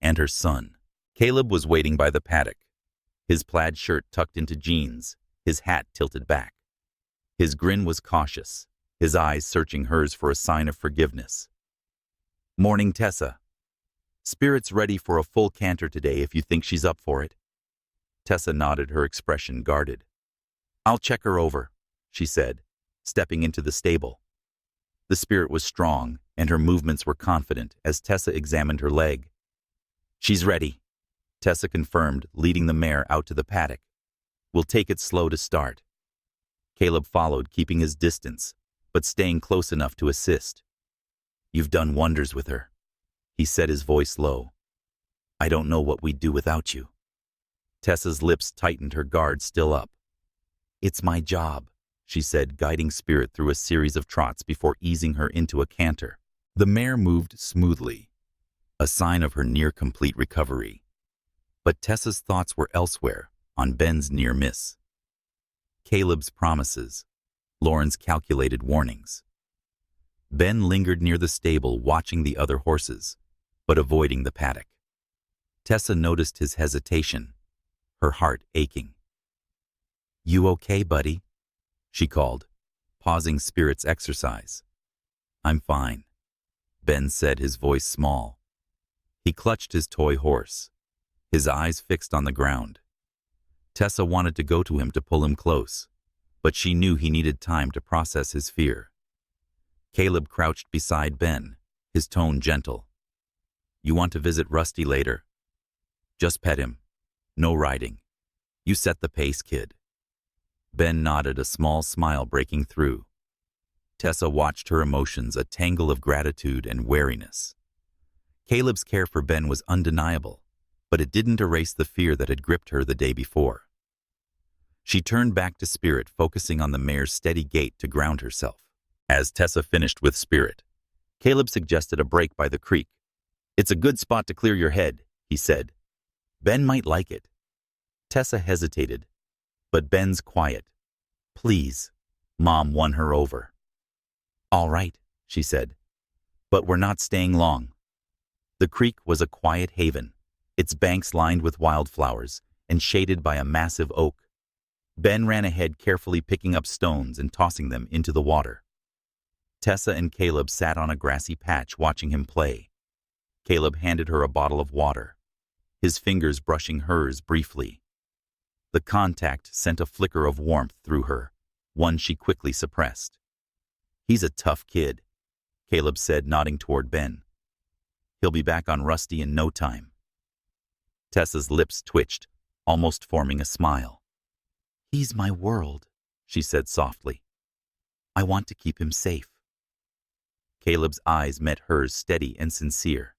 and her son. Caleb was waiting by the paddock, his plaid shirt tucked into jeans, his hat tilted back. His grin was cautious, his eyes searching hers for a sign of forgiveness. "Morning, Tessa. Spirit's ready for a full canter today if you think she's up for it." Tessa nodded, her expression guarded. "I'll check her over," she said, stepping into the stable. The Spirit was strong, and her movements were confident as Tessa examined her leg. "She's ready," Tessa confirmed, leading the mare out to the paddock. "We'll take it slow to start." Caleb followed, keeping his distance, but staying close enough to assist. "You've done wonders with her," he said, his voice low. "I don't know what we'd do without you." Tessa's lips tightened, her guard still up. "It's my job," she said, guiding Spirit through a series of trots before easing her into a canter. The mare moved smoothly, a sign of her near-complete recovery. But Tessa's thoughts were elsewhere, on Ben's near miss. Caleb's promises, Lauren's calculated warnings. Ben lingered near the stable, watching the other horses, but avoiding the paddock. Tessa noticed his hesitation, her heart aching. "You okay, buddy?" she called, pausing Spirit's exercise. "I'm fine," Ben said, his voice small. He clutched his toy horse, his eyes fixed on the ground. Tessa wanted to go to him to pull him close, but she knew he needed time to process his fear. Caleb crouched beside Ben, his tone gentle. "You want to visit Rusty later? Just pet him. No riding. You set the pace, kid." Ben nodded, a small smile breaking through. Tessa watched her emotions, a tangle of gratitude and wariness. Caleb's care for Ben was undeniable, but it didn't erase the fear that had gripped her the day before. She turned back to Spirit, focusing on the mare's steady gait to ground herself. As Tessa finished with Spirit, Caleb suggested a break by the creek. "It's a good spot to clear your head," he said. "Ben might like it." Tessa hesitated, but Ben's quiet, "Please," Mom won her over. "All right," she said, "but we're not staying long." The creek was a quiet haven, its banks lined with wildflowers and shaded by a massive oak. Ben ran ahead, carefully picking up stones and tossing them into the water. Tessa and Caleb sat on a grassy patch watching him play. Caleb handed her a bottle of water, his fingers brushing hers briefly. The contact sent a flicker of warmth through her, one she quickly suppressed. "He's a tough kid," Caleb said, nodding toward Ben. "He'll be back on Rusty in no time." Tessa's lips twitched, almost forming a smile. "He's my world," she said softly. "I want to keep him safe." Caleb's eyes met hers, steady and sincere.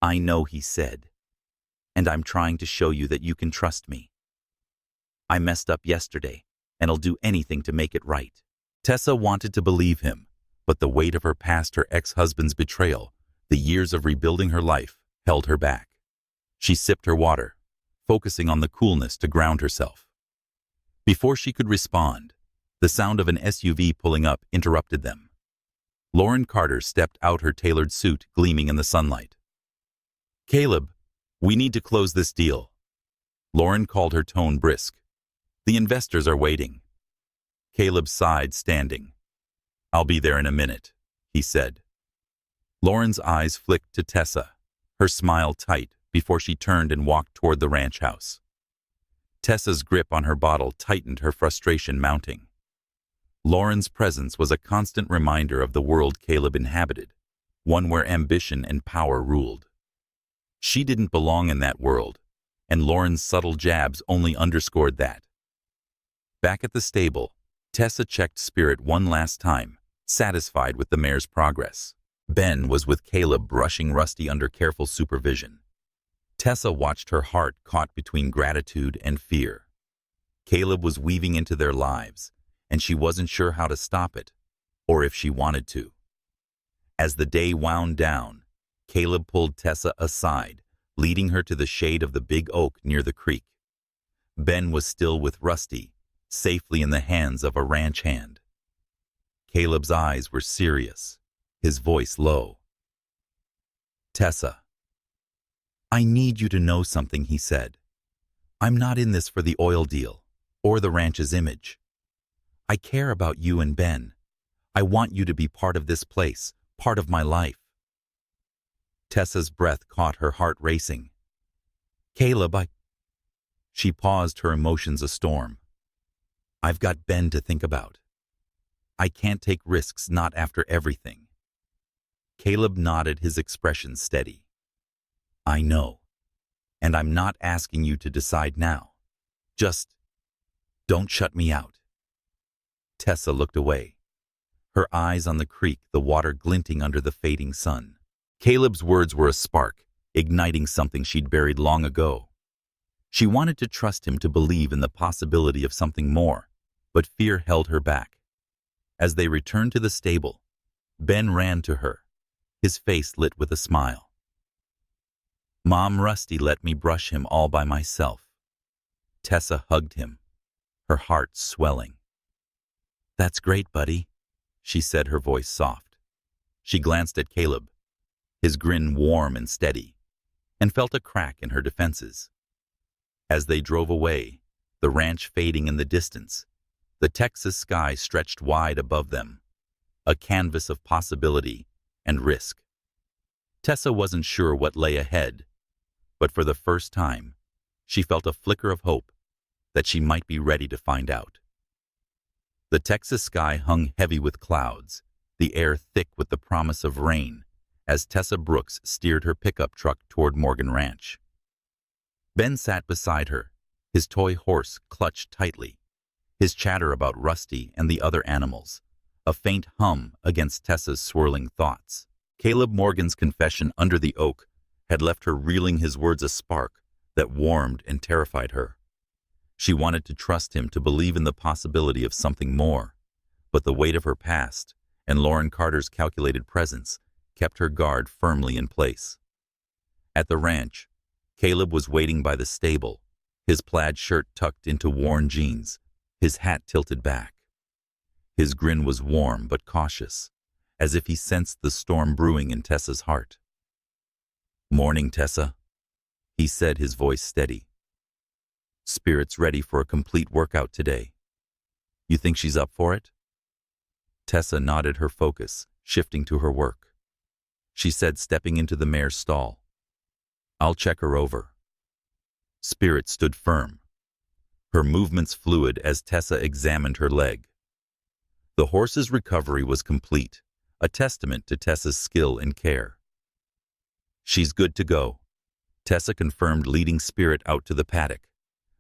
"I know," he said, "and I'm trying to show you that you can trust me. I messed up yesterday, and I'll do anything to make it right." Tessa wanted to believe him, but the weight of her past, her ex-husband's betrayal, the years of rebuilding her life, held her back. She sipped her water, focusing on the coolness to ground herself. Before she could respond, the sound of an SUV pulling up interrupted them. Lauren Carter stepped out, her tailored suit gleaming in the sunlight. "Caleb, we need to close this deal." Lauren called, her tone brisk. "The investors are waiting." Caleb sighed, standing. "I'll be there in a minute," he said. Lauren's eyes flicked to Tessa, her smile tight, before she turned and walked toward the ranch house. Tessa's grip on her bottle tightened, her frustration mounting. Lauren's presence was a constant reminder of the world Caleb inhabited, one where ambition and power ruled. She didn't belong in that world, and Lauren's subtle jabs only underscored that. Back at the stable, Tessa checked Spirit one last time, satisfied with the mare's progress. Ben was with Caleb, brushing Rusty under careful supervision. Tessa watched, her heart caught between gratitude and fear. Caleb was weaving into their lives, and she wasn't sure how to stop it, or if she wanted to. As the day wound down, Caleb pulled Tessa aside, leading her to the shade of the big oak near the creek. Ben was still with Rusty, safely in the hands of a ranch hand. Caleb's eyes were serious, his voice low. "Tessa, I need you to know something," he said. "I'm not in this for the oil deal, or the ranch's image. I care about you and Ben. I want you to be part of this place, part of my life." Tessa's breath caught, her heart racing. "Caleb, She paused, her emotions a storm. "I've got Ben to think about. I can't take risks, not after everything." Caleb nodded, his expression steady. "I know, and I'm not asking you to decide now. Just don't shut me out." Tessa looked away, her eyes on the creek, the water glinting under the fading sun. Caleb's words were a spark, igniting something she'd buried long ago. She wanted to trust him, to believe in the possibility of something more, but fear held her back. As they returned to the stable, Ben ran to her, his face lit with a smile. "Mom, Rusty let me brush him all by myself." Tessa hugged him, her heart swelling. "That's great, buddy," she said, her voice soft. She glanced at Caleb, his grin warm and steady, and felt a crack in her defenses. As they drove away, the ranch fading in the distance, the Texas sky stretched wide above them, a canvas of possibility and risk. Tessa wasn't sure what lay ahead, but for the first time, she felt a flicker of hope that she might be ready to find out. The Texas sky hung heavy with clouds, the air thick with the promise of rain, as Tessa Brooks steered her pickup truck toward Morgan Ranch. Ben sat beside her, his toy horse clutched tightly, his chatter about Rusty and the other animals, a faint hum against Tessa's swirling thoughts. Caleb Morgan's confession under the oak had left her reeling, his words a spark that warmed and terrified her. She wanted to trust him, to believe in the possibility of something more, but the weight of her past and Lauren Carter's calculated presence kept her guard firmly in place. At the ranch, Caleb was waiting by the stable, his plaid shirt tucked into worn jeans, his hat tilted back. His grin was warm but cautious, as if he sensed the storm brewing in Tessa's heart. "Morning, Tessa," he said, his voice steady. "Spirit's ready for a complete workout today. You think she's up for it?" Tessa nodded, her focus shifting to her work. She said, stepping into the mare's stall, "I'll check her over." Spirit stood firm, her movements fluid as Tessa examined her leg. The horse's recovery was complete, a testament to Tessa's skill and care. "She's good to go," Tessa confirmed, leading Spirit out to the paddock.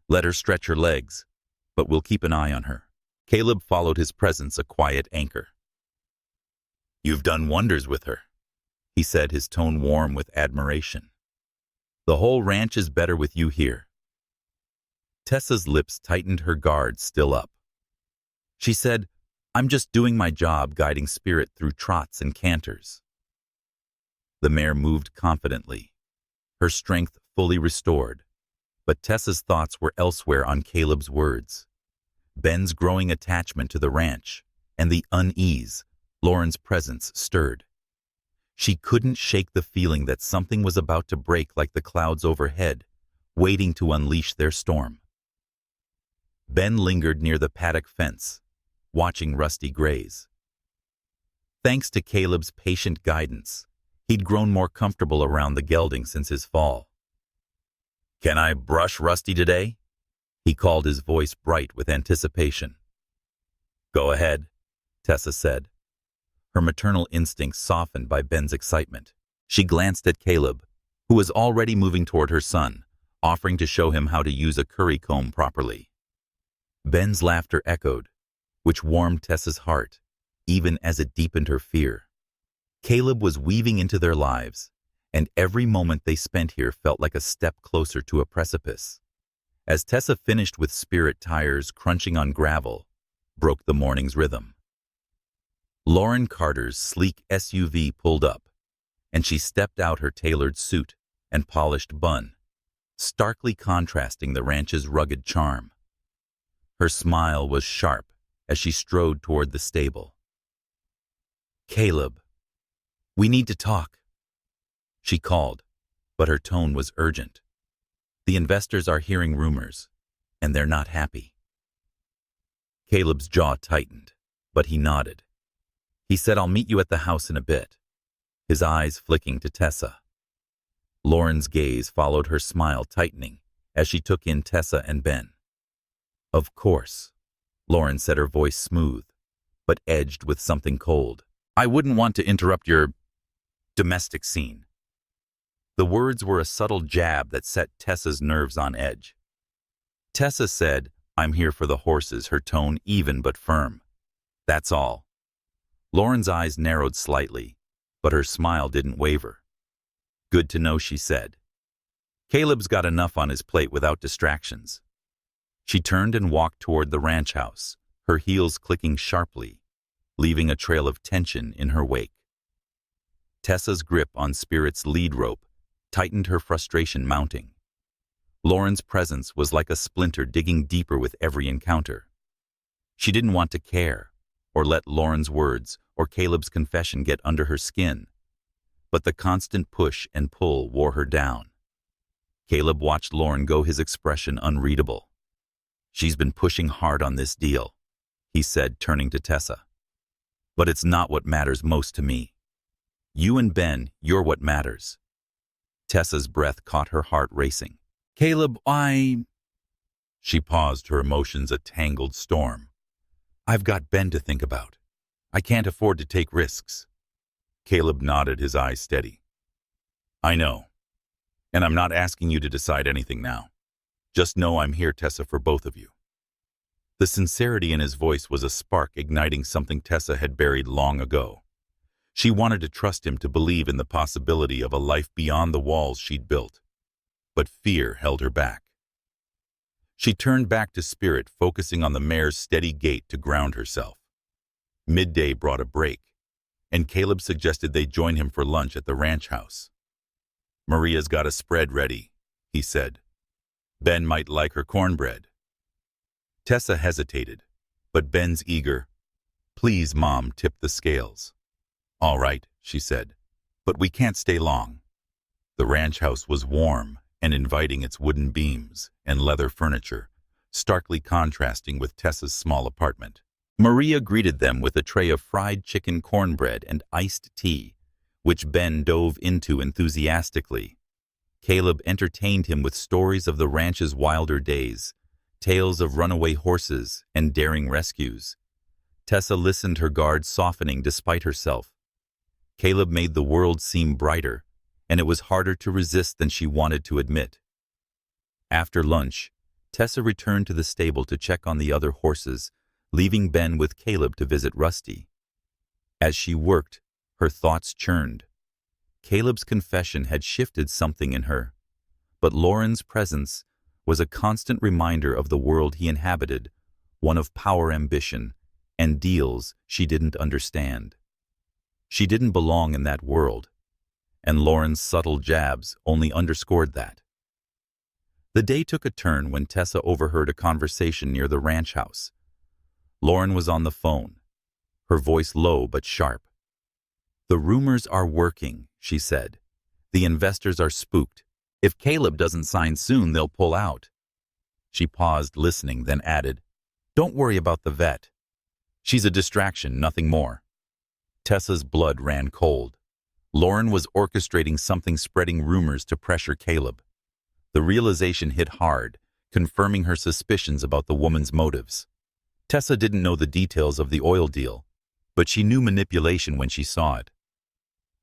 "Let her stretch her legs, but we'll keep an eye on her." Caleb followed, his presence a quiet anchor. "You've done wonders with her," he said, his tone warm with admiration. "The whole ranch is better with you here." Tessa's lips tightened, her guard still up. She said, "I'm just doing my job, guiding Spirit through trots and canters." The mare moved confidently, her strength fully restored, but Tessa's thoughts were elsewhere, on Caleb's words, Ben's growing attachment to the ranch, and the unease Lauren's presence stirred. She couldn't shake the feeling that something was about to break, like the clouds overhead, waiting to unleash their storm. Ben lingered near the paddock fence, watching Rusty graze. Thanks to Caleb's patient guidance, he'd grown more comfortable around the gelding since his fall. "Can I brush Rusty today?" He called, his voice bright with anticipation. "Go ahead," Tessa said, her maternal instincts softened by Ben's excitement. She glanced at Caleb, who was already moving toward her son, offering to show him how to use a curry comb properly. Ben's laughter echoed, which warmed Tessa's heart, even as it deepened her fear. Caleb was weaving into their lives, and every moment they spent here felt like a step closer to a precipice. As Tessa finished with Spirit tires crunching on gravel, broke the morning's rhythm. Lauren Carter's sleek SUV pulled up, and she stepped out her tailored suit and polished bun, starkly contrasting the ranch's rugged charm. Her smile was sharp as she strode toward the stable. "Caleb, we need to talk," she called, but her tone was urgent. "The investors are hearing rumors, and they're not happy." Caleb's jaw tightened, but he nodded. He said, "I'll meet you at the house in a bit," his eyes flicking to Tessa. Lauren's gaze followed her smile tightening as she took in Tessa and Ben. "Of course," Lauren said, her voice smooth, but edged with something cold. "I wouldn't want to interrupt your domestic scene." The words were a subtle jab that set Tessa's nerves on edge. Tessa said, "I'm here for the horses," her tone even but firm. "That's all." Lauren's eyes narrowed slightly, but her smile didn't waver. "Good to know," she said. "Caleb's got enough on his plate without distractions." She turned and walked toward the ranch house, her heels clicking sharply, leaving a trail of tension in her wake. Tessa's grip on Spirit's lead rope tightened, her frustration mounting. Lauren's presence was like a splinter digging deeper with every encounter. She didn't want to care, or let Lauren's words or Caleb's confession get under her skin, but the constant push and pull wore her down. Caleb watched Lauren go, his expression unreadable. "She's been pushing hard on this deal," he said, turning to Tessa. "But it's not what matters most to me. You and Ben, you're what matters." Tessa's breath caught her heart racing. "Caleb, She paused, her emotions a tangled storm. "I've got Ben to think about. I can't afford to take risks." Caleb nodded, his eyes steady. "I know. And I'm not asking you to decide anything now. Just know I'm here, Tessa, for both of you." The sincerity in his voice was a spark igniting something Tessa had buried long ago. She wanted to trust him, to believe in the possibility of a life beyond the walls she'd built. But fear held her back. She turned back to Spirit, focusing on the mare's steady gait to ground herself. Midday brought a break, and Caleb suggested they join him for lunch at the ranch house. "Maria's got a spread ready," he said. "Ben might like her cornbread." Tessa hesitated, but Ben's eager, "Please, Mom," tipped the scales. "All right," she said, "but we can't stay long." The ranch house was warm and inviting, its wooden beams and leather furniture starkly contrasting with Tessa's small apartment. Maria greeted them with a tray of fried chicken, cornbread, and iced tea, which Ben dove into enthusiastically. Caleb entertained him with stories of the ranch's wilder days, tales of runaway horses and daring rescues. Tessa listened, her guard softening despite herself. Caleb made the world seem brighter, and it was harder to resist than she wanted to admit. After lunch, Tessa returned to the stable to check on the other horses, leaving Ben with Caleb to visit Rusty. As she worked, her thoughts churned. Caleb's confession had shifted something in her, but Lauren's presence was a constant reminder of the world he inhabited, one of power, ambition, and deals she didn't understand. She didn't belong in that world, and Lauren's subtle jabs only underscored that. The day took a turn when Tessa overheard a conversation near the ranch house. Lauren was on the phone, her voice low but sharp. "The rumors are working," she said. "The investors are spooked. If Caleb doesn't sign soon, they'll pull out." She paused, listening, then added, "Don't worry about the vet. She's a distraction, nothing more." Tessa's blood ran cold. Lauren was orchestrating something, spreading rumors to pressure Caleb. The realization hit hard, confirming her suspicions about the woman's motives. Tessa didn't know the details of the oil deal, but she knew manipulation when she saw it.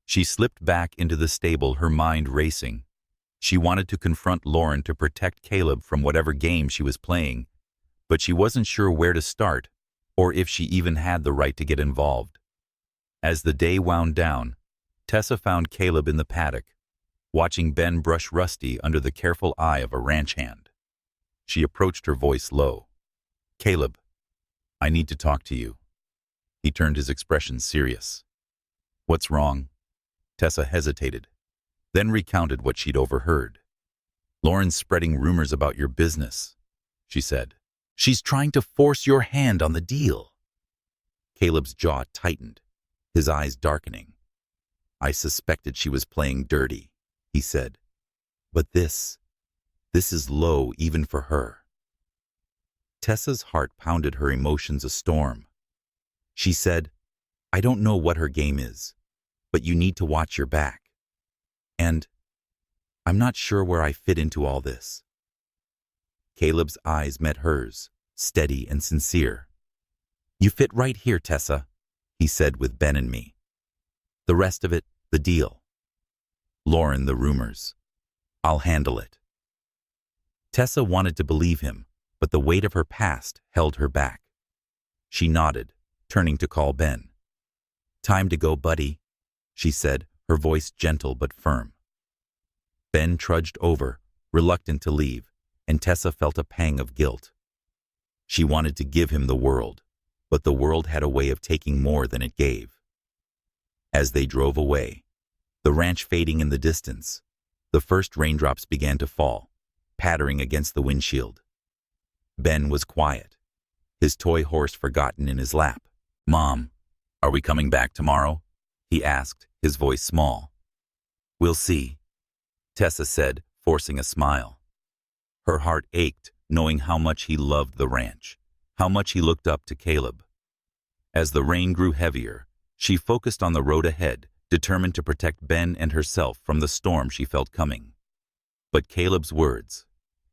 She slipped back into the stable, her mind racing. She wanted to confront Lauren to protect Caleb from whatever game she was playing, but she wasn't sure where to start or if she even had the right to get involved. As the day wound down, Tessa found Caleb in the paddock, watching Ben brush Rusty under the careful eye of a ranch hand. She approached, her voice low. "Caleb, I need to talk to you." He turned, his expression serious. "What's wrong?" Tessa hesitated, then recounted what she'd overheard. "Lauren's spreading rumors about your business," she said. "She's trying to force your hand on the deal." Caleb's jaw tightened, his eyes darkening. "I suspected she was playing dirty," he said. "But this is low even for her." Tessa's heart pounded, her emotions a storm. She said, "I don't know what her game is, but you need to watch your back. And I'm not sure where I fit into all this." Caleb's eyes met hers, steady and sincere. "You fit right here, Tessa," he said, "with Ben and me. The rest of it, the deal. Lauren, the rumors. I'll handle it." Tessa wanted to believe him, but the weight of her past held her back. She nodded, turning to call Ben. "Time to go, buddy," she said, her voice gentle but firm. Ben trudged over, reluctant to leave, and Tessa felt a pang of guilt. She wanted to give him the world, but the world had a way of taking more than it gave. As they drove away, the ranch fading in the distance, the first raindrops began to fall, pattering against the windshield. Ben was quiet, his toy horse forgotten in his lap. "Mom, are we coming back tomorrow?" he asked, his voice small. "We'll see," Tessa said, forcing a smile. Her heart ached, knowing how much he loved the ranch, how much he looked up to Caleb. As the rain grew heavier, she focused on the road ahead, determined to protect Ben and herself from the storm she felt coming. But Caleb's words,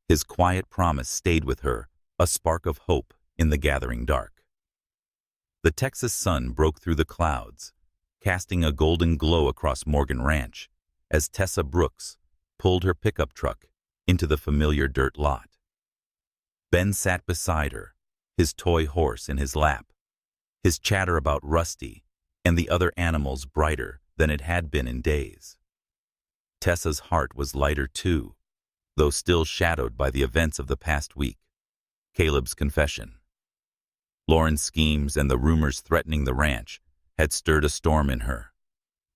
his quiet promise, stayed with her, a spark of hope in the gathering dark. The Texas sun broke through the clouds, casting a golden glow across Morgan Ranch as Tessa Brooks pulled her pickup truck into the familiar dirt lot. Ben sat beside her, his toy horse in his lap, his chatter about Rusty and the other animals brighter than it had been in days. Tessa's heart was lighter too, though still shadowed by the events of the past week. Caleb's confession, Lauren's schemes, and the rumors threatening the ranch had stirred a storm in her.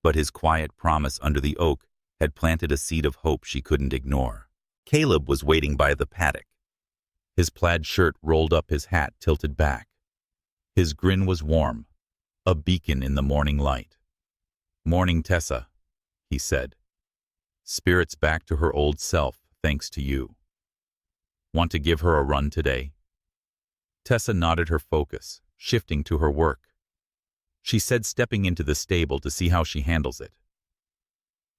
But his quiet promise under the oak had planted a seed of hope she couldn't ignore. Caleb was waiting by the paddock. His plaid shirt rolled up, his hat tilted back. His grin was warm, a beacon in the morning light. "Morning, Tessa," he said. "Spirit's back to her old self, thanks to you. Want to give her a run today?" Tessa nodded, her focus shifting to her work. She said, stepping into the stable to see how she handles it.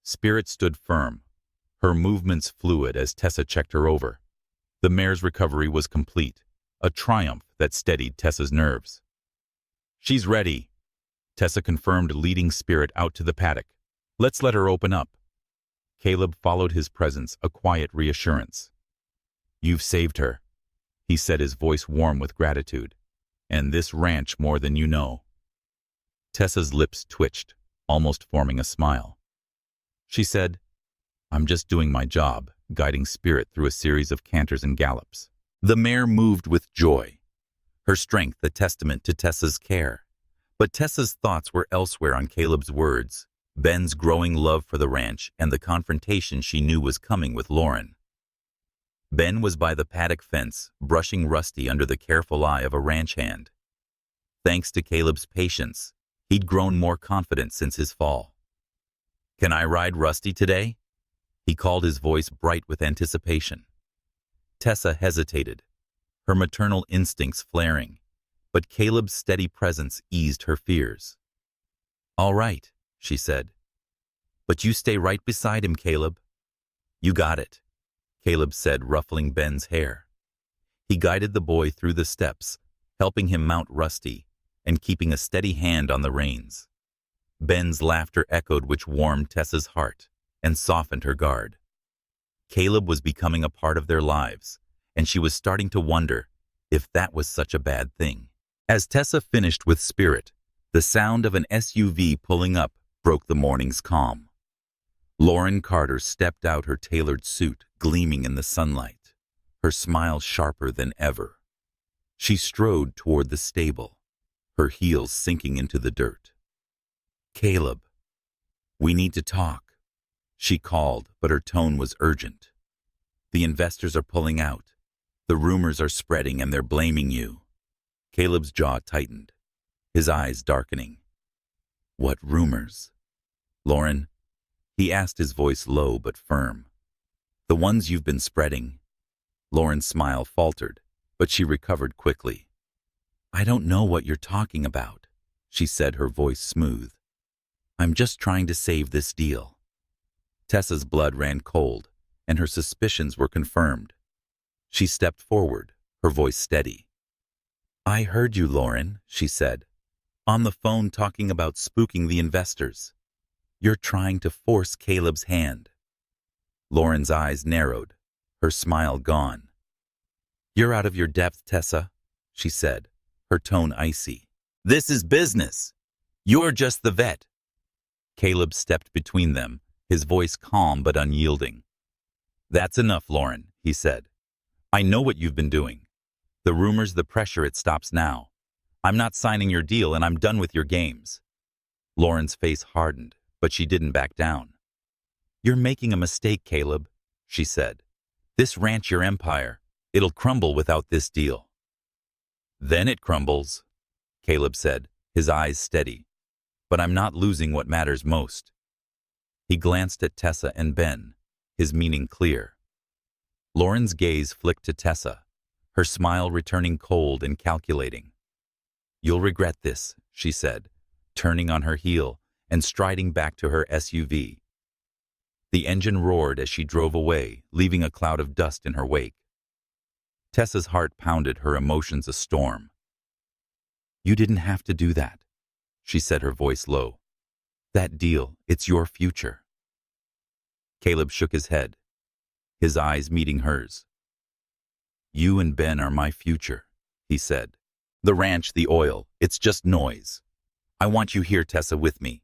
Spirit stood firm, her movements fluid as Tessa checked her over. The mare's recovery was complete, a triumph that steadied Tessa's nerves. "She's ready," Tessa confirmed, leading Spirit out to the paddock. "Let's let her open up." Caleb followed his presence, a quiet reassurance. "You've saved her," he said, his voice warm with gratitude. "And this ranch more than you know." Tessa's lips twitched, almost forming a smile. She said, "I'm just doing my job," guiding Spirit through a series of canters and gallops. The mare moved with joy, her strength a testament to Tessa's care. But Tessa's thoughts were elsewhere, on Caleb's words, Ben's growing love for the ranch, and the confrontation she knew was coming with Lauren. Ben was by the paddock fence, brushing Rusty under the careful eye of a ranch hand. Thanks to Caleb's patience, he'd grown more confident since his fall. "Can I ride Rusty today?" he called, his voice bright with anticipation. Tessa hesitated, her maternal instincts flaring, but Caleb's steady presence eased her fears. "All right," she said. "But you stay right beside him, Caleb." "You got it," Caleb said, ruffling Ben's hair. He guided the boy through the steps, helping him mount Rusty and keeping a steady hand on the reins. Ben's laughter echoed, which warmed Tessa's heart and softened her guard. Caleb was becoming a part of their lives, and she was starting to wonder if that was such a bad thing. As Tessa finished with Spirit, the sound of an SUV pulling up broke the morning's calm. Lauren Carter stepped out, her tailored suit gleaming in the sunlight, her smile sharper than ever. She strode toward the stable, her heels sinking into the dirt. "Caleb, we need to talk," she called, but her tone was urgent. "The investors are pulling out. The rumors are spreading and they're blaming you." Caleb's jaw tightened, his eyes darkening. "What rumors?" "Lauren," he asked, his voice low but firm. "The ones you've been spreading." Lauren's smile faltered, but she recovered quickly. "I don't know what you're talking about," she said, her voice smooth. "I'm just trying to save this deal." Tessa's blood ran cold, and her suspicions were confirmed. She stepped forward, her voice steady. "I heard you, Lauren," she said, "on the phone talking about spooking the investors. You're trying to force Caleb's hand." Lauren's eyes narrowed, her smile gone. "You're out of your depth, Tessa," she said, her tone icy. "This is business. You're just the vet." Caleb stepped between them, his voice calm but unyielding. "That's enough, Lauren," he said. "I know what you've been doing. The rumors, the pressure, it stops now. I'm not signing your deal and I'm done with your games." Lauren's face hardened, but she didn't back down. "You're making a mistake, Caleb," she said. "This ranch, your empire, it'll crumble without this deal." "Then it crumbles," Caleb said, his eyes steady. "But I'm not losing what matters most." He glanced at Tessa and Ben, his meaning clear. Lauren's gaze flicked to Tessa, her smile returning cold and calculating. "You'll regret this," she said, turning on her heel and striding back to her SUV. The engine roared as she drove away, leaving a cloud of dust in her wake. Tessa's heart pounded, her emotions a storm. "You didn't have to do that," she said, her voice low. "That deal, it's your future." Caleb shook his head, his eyes meeting hers. "You and Ben are my future," he said. "The ranch, the oil, it's just noise. I want you here, Tessa, with me."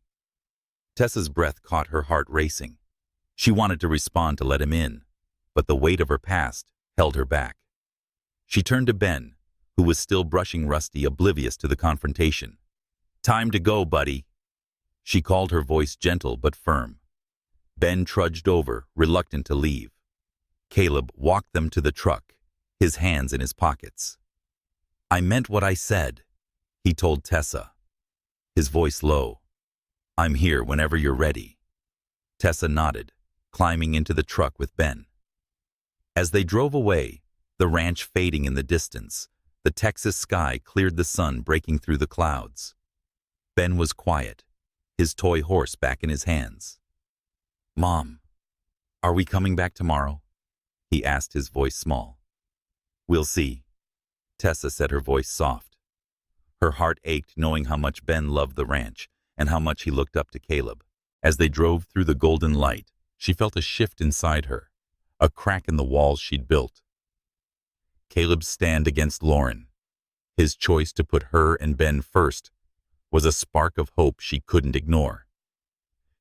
Tessa's breath caught, her heart racing. She wanted to respond, to let him in, but the weight of her past held her back. She turned to Ben, who was still brushing Rusty, oblivious to the confrontation. "Time to go, buddy," she called, her voice gentle but firm. Ben trudged over, reluctant to leave. Caleb walked them to the truck, his hands in his pockets. "I meant what I said," he told Tessa, his voice low. "I'm here whenever you're ready." Tessa nodded, climbing into the truck with Ben. As they drove away, the ranch fading in the distance, the Texas sky cleared, the sun breaking through the clouds. Ben was quiet, his toy horse back in his hands. "Mom, are we coming back tomorrow?" he asked, his voice small. "We'll see," Tessa said, her voice soft. Her heart ached, knowing how much Ben loved the ranch and how much he looked up to Caleb. As they drove through the golden light, she felt a shift inside her, a crack in the walls she'd built. Caleb's stand against Lauren, his choice to put her and Ben first, was a spark of hope she couldn't ignore.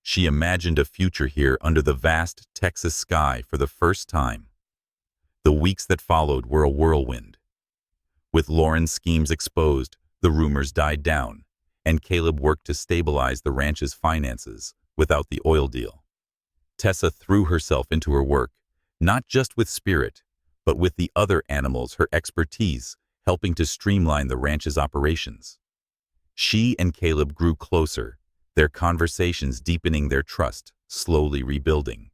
She imagined a future here under the vast Texas sky for the first time. The weeks that followed were a whirlwind. With Lauren's schemes exposed, the rumors died down, and Caleb worked to stabilize the ranch's finances without the oil deal. Tessa threw herself into her work, not just with Spirit, but with the other animals, her expertise helping to streamline the ranch's operations. She and Caleb grew closer, their conversations deepening, their trust slowly rebuilding.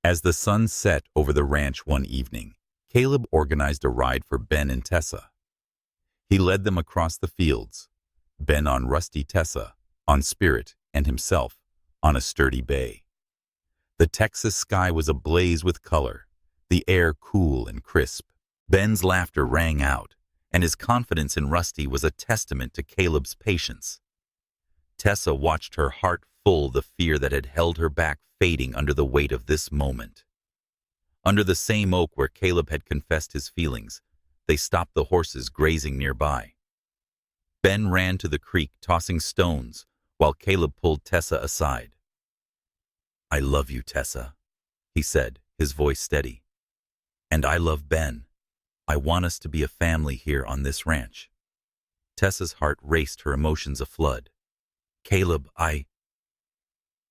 As the sun set over the ranch one evening, Caleb organized a ride for Ben and Tessa. He led them across the fields, Ben on Rusty, Tessa on Spirit, and himself on a sturdy bay. The Texas sky was ablaze with color, the air cool and crisp. Ben's laughter rang out, and his confidence in Rusty was a testament to Caleb's patience. Tessa watched, her heart full, the fear that had held her back fading under the weight of this moment. Under the same oak where Caleb had confessed his feelings, they stopped the horses grazing nearby. Ben ran to the creek, tossing stones, while Caleb pulled Tessa aside. "I love you, Tessa," he said, his voice steady. "And I love Ben. I want us to be a family here on this ranch." Tessa's heart raced, her emotions aflood. "Caleb,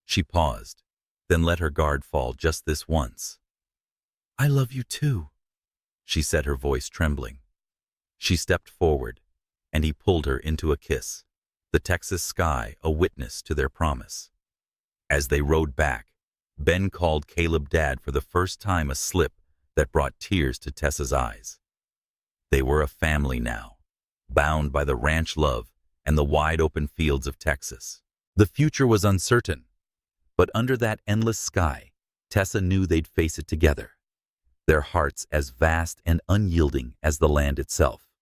She paused, then let her guard fall just this once. "I love you too," she said, her voice trembling. She stepped forward, and he pulled her into a kiss, the Texas sky a witness to their promise. As they rode back, Ben called Caleb Dad for the first time, a slip that brought tears to Tessa's eyes. They were a family now, bound by the ranch love and the wide-open fields of Texas. The future was uncertain, but under that endless sky, Tessa knew they'd face it together, their hearts as vast and unyielding as the land itself.